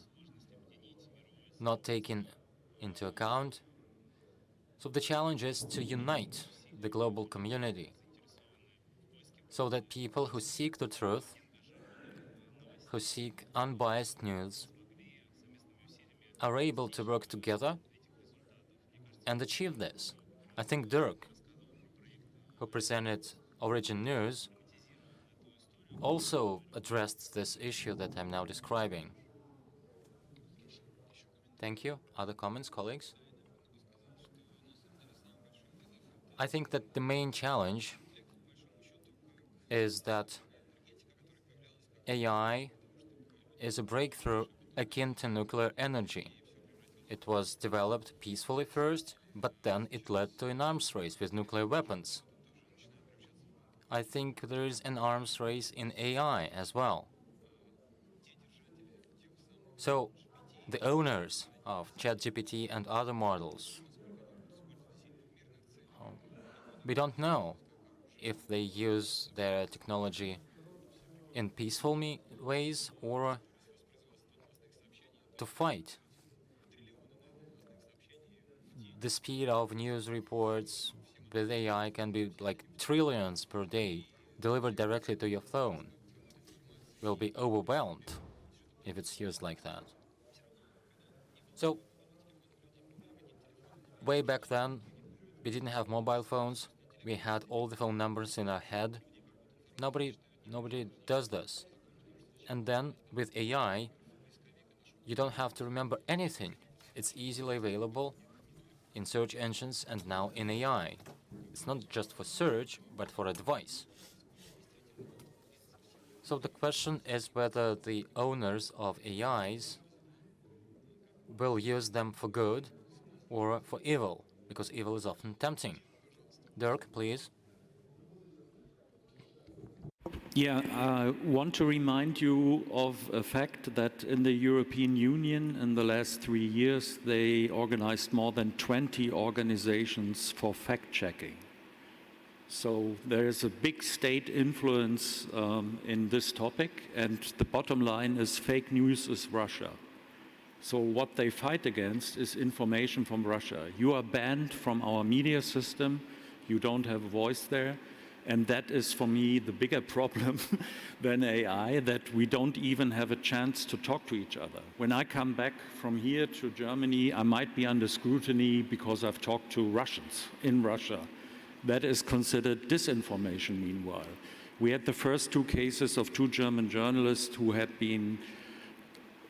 not taken into account. So the challenge is to unite the global community so that people who seek the truth, who seek unbiased news, are able to work together and achieve this. I think Dirk, who presented Origin News, also addressed this issue that I'm now describing. Thank you. Other comments, colleagues? I think that the main challenge is that AI is a breakthrough akin to nuclear energy. It was developed peacefully first, but then it led to an arms race with nuclear weapons. I think there is an arms race in AI as well. So the owners of ChatGPT and other models, we don't know if they use their technology in peaceful ways or to fight. The speed of news reports with AI can be like trillions per day delivered directly to your phone. We'll be overwhelmed if it's used like that. So way back then, we didn't have mobile phones. We had all the phone numbers in our head. Nobody does this. And then with AI, you don't have to remember anything. It's easily available in search engines and now in AI. It's not just for search, but for advice. So the question is whether the owners of AIs will use them for good or for evil, because evil is often tempting. Dirk, please. Yeah, I want to remind you of a fact that in the European Union in the last 3 years, they organized more than 20 organizations for fact-checking. So there is a big state influence in this topic, and the bottom line is fake news is Russia. So what they fight against is information from Russia. You are banned from our media system, you don't have a voice there. And that is, for me, the bigger problem than AI, that we don't even have a chance to talk to each other. When I come back from here to Germany, I might be under scrutiny because I've talked to Russians in Russia. That is considered disinformation, meanwhile. We had the first 2 cases of 2 German journalists who had been,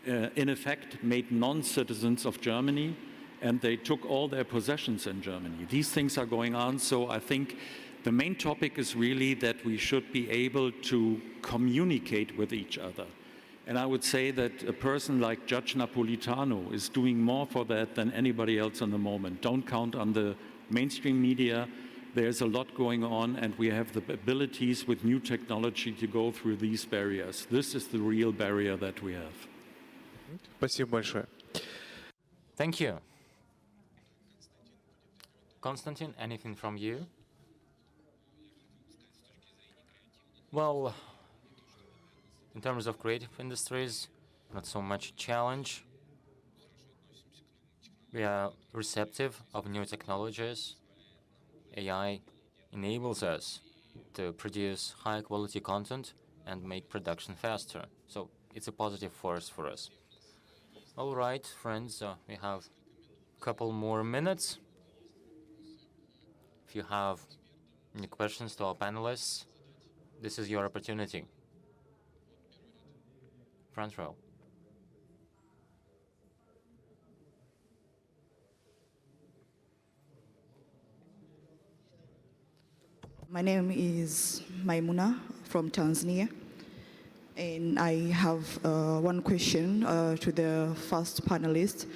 in effect, made non-citizens of Germany, and they took all their possessions in Germany. These things are going on, so I think the main topic is really that we should be able to communicate with each other. And I would say that a person like Judge Napolitano is doing more for that than anybody else in the moment. Don't count on the mainstream media. There's a lot going on, and we have the abilities with new technology to go through these barriers. This is the real barrier that we have. Спасибо большое. Thank you. Konstantin, anything from you? Well, in terms of creative industries, not so much a challenge. We are receptive of new technologies. AI enables us to produce high-quality content and make production faster. So it's a positive force for us. All right, friends, we have a couple more minutes. If you have any questions to our panelists, this is your opportunity. Front row. My name is Maimuna from Tanzania, and I have one question to the first panelist.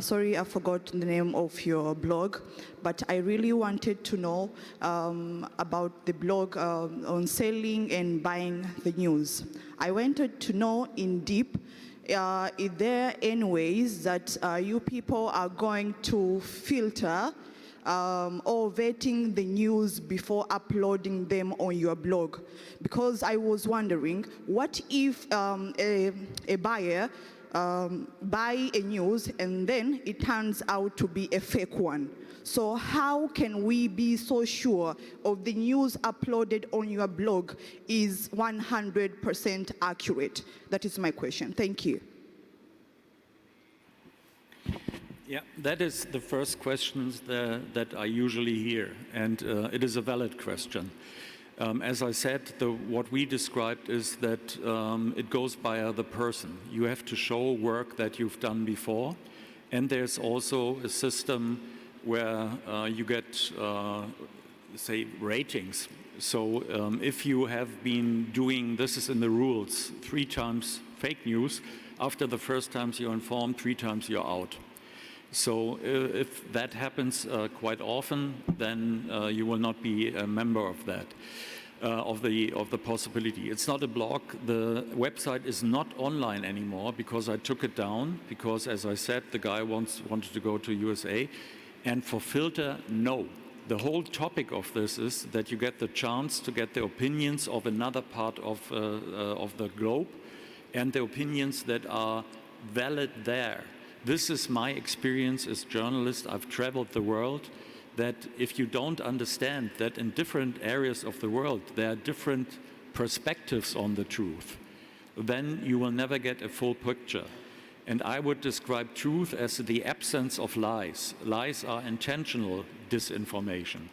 Sorry, I forgot the name of your blog, but I really wanted to know about the blog on selling and buying the news. I wanted to know in deep, is there any ways that you people are going to filter or vetting the news before uploading them on your blog? Because I was wondering, what if a buyer buy a news and then it turns out to be a fake one? So how can we be so sure of the news uploaded on your blog is 100% accurate? That is my question. Thank you. Yeah, that is the first question that I usually hear, and it is a valid question. As I said, what we described is that it goes by the person. You have to show work that you've done before, And there's also a system where you get, say, ratings. So if you have been doing, this is in the rules, 3 times fake news, after the first times you're informed, 3 times you're out. So if that happens quite often, then you will not be a member of that, of the possibility. It's not a blog. The website is not online anymore because I took it down because, as I said, the guy wanted to go to USA. And for filter, no. The whole topic of this is that you get the chance to get the opinions of another part of the globe and the opinions that are valid there. This is my experience as a journalist. I've traveled the world, that if you don't understand that in different areas of the world there are different perspectives on the truth, then you will never get a full picture. And I would describe truth as the absence of lies. Lies are intentional disinformation.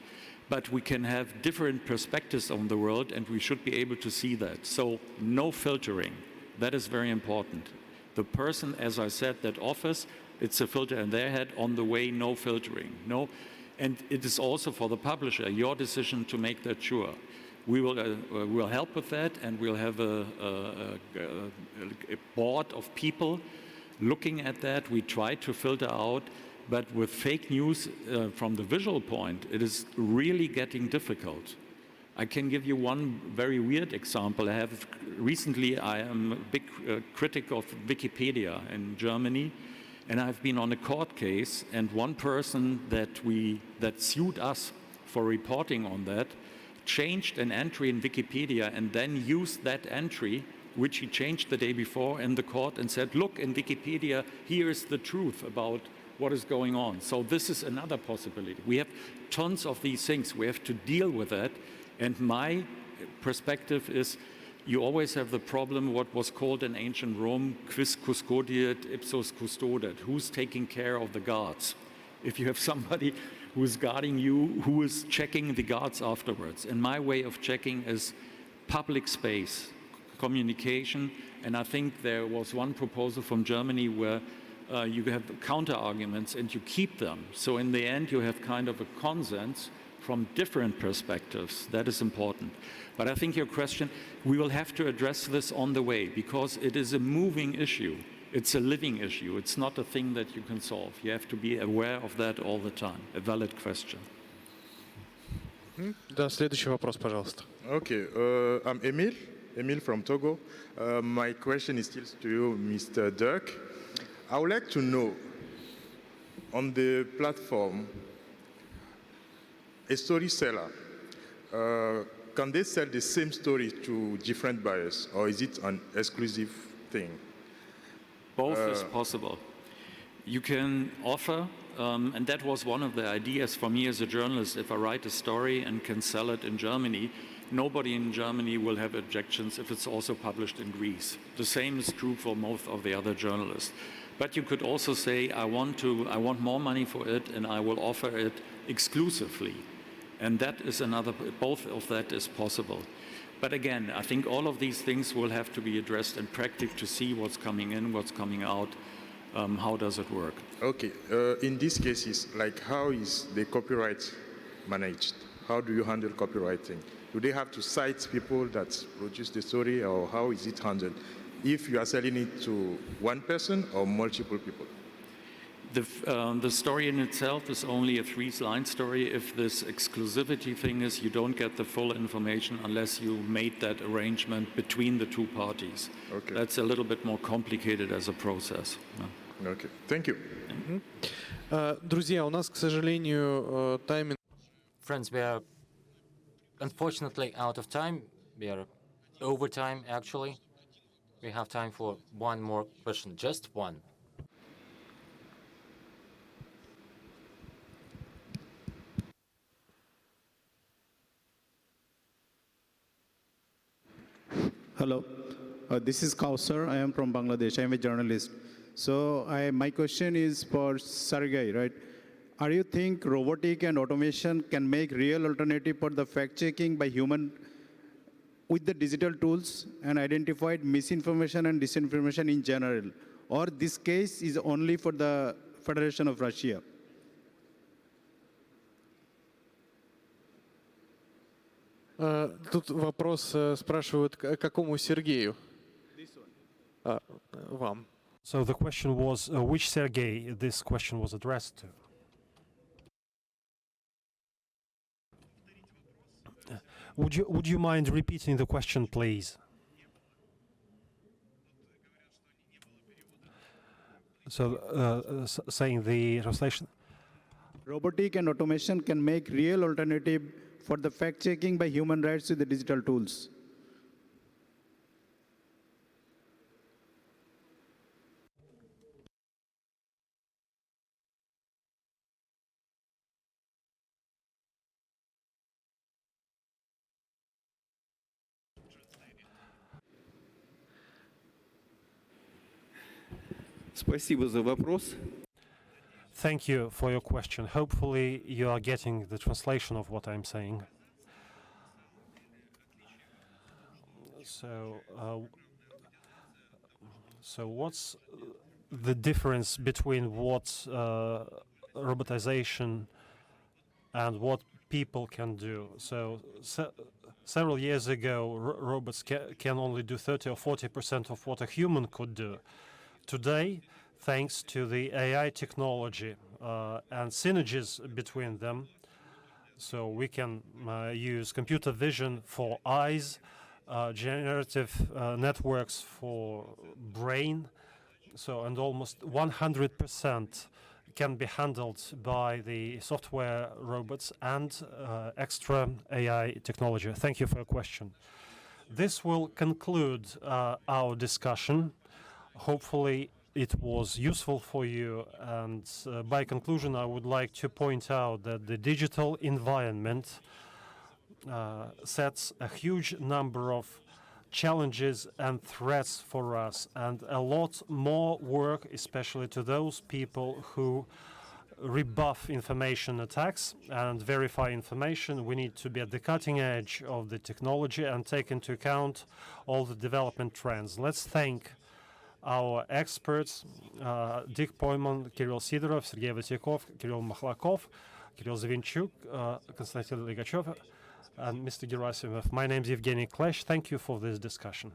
But we can have different perspectives on the world, and we should be able to see that. So no filtering. That is very important. The person, as I said, that offers, it's a filter in their head. On the way, no filtering. No. And it is also for the publisher, your decision to make that sure. We will help with that, and we'll have a board of people looking at that. We try to filter out, but with fake news from the visual point, it is really getting difficult. I can give you one very weird example. Recently, I am a big critic of Wikipedia in Germany, and I've been on a court case, and one person that sued us for reporting on that changed an entry in Wikipedia and then used that entry, which he changed the day before, in the court and said, look, in Wikipedia, here is the truth about what is going on. So this is another possibility. We have tons of these things. We have to deal with that. And my perspective is you always have the problem, what was called in ancient Rome, quis custodiet ipsos custodet. Who's taking care of the guards? If you have somebody who's guarding you, who is checking the guards afterwards? And my way of checking is public space, communication, and I think there was one proposal from Germany where you have counter arguments and you keep them. So in the end, you have kind of a consensus from different perspectives. That is important. But I think your question, we will have to address this on the way because it is a moving issue. It's a living issue. It's not a thing that you can solve. You have to be aware of that all the time. A valid question. Да, следующий вопрос, пожалуйста. Okay, I'm Emil from Togo. My question is still to you, Mr. Dirk. I would like to know, on the platform, a story seller, can they sell the same story to different buyers, or is it an exclusive thing? Both is possible. You can offer, and that was one of the ideas for me as a journalist, if I write a story and can sell it in Germany, nobody in Germany will have objections if it's also published in Greece. The same is true for most of the other journalists. But you could also say, I want more money for it, and I will offer it exclusively. And that is both of that is possible. But again, I think all of these things will have to be addressed in practice to see what's coming in, what's coming out, how does it work. Okay, in these cases, like how is the copyright managed? How do you handle copywriting? Do they have to cite people that produce the story, or how is it handled? If you are selling it to one person or multiple people? The story in itself is only a 3-line story. If this exclusivity thing is, you don't get the full information unless you made that arrangement between the two parties. Okay. That's a little bit more complicated as a process. Yeah. Okay, thank you. Друзья, у нас, к сожалению, тайминг. Friends, we are unfortunately out of time. We are over time, actually. We have time for one more question, just one. Hello, this is Kausar. I am from Bangladesh. I am a journalist. So my question is for Sergei, right? Are you think robotic and automation can make real alternative for the fact-checking by human with the digital tools and identified misinformation and disinformation in general? Or this case is only for the Federation of Russia. Тут вопрос спрашивают, какому Сергею? Вам. So the question was, which Sergei this question was addressed to? Would you mind repeating the question, please? So, saying the translation. Robotic and automation can make real alternative for the fact-checking by human rights with the digital tools. Спасибо за вопрос. Thank you for your question. Hopefully you are getting the translation of what I'm saying. So what's the difference between what robotization and what people can do? So several years ago, robots can only do 30 or 40% of what a human could do. Today, thanks to the AI technology and synergies between them, so we can use computer vision for eyes, generative networks for brain, and almost 100% can be handled by the software robots and extra AI technology. Thank you for your question. This will conclude our discussion. Hopefully it was useful for you, and by conclusion I would like to point out that the digital environment sets a huge number of challenges and threats for us, and a lot more work, especially to those people who rebuff information attacks and verify information. We need to be at the cutting edge of the technology and take into account all the development trends. Let's thank our experts, Dirk Pohlmann, Kirill Sidorov, Sergei Votiakov, Kirill Maklakov, Mikhail Zvinchuk, Konstantin Negachev, and Mr. Gerasimov. My name is Evgeny Klesh. Thank you for this discussion.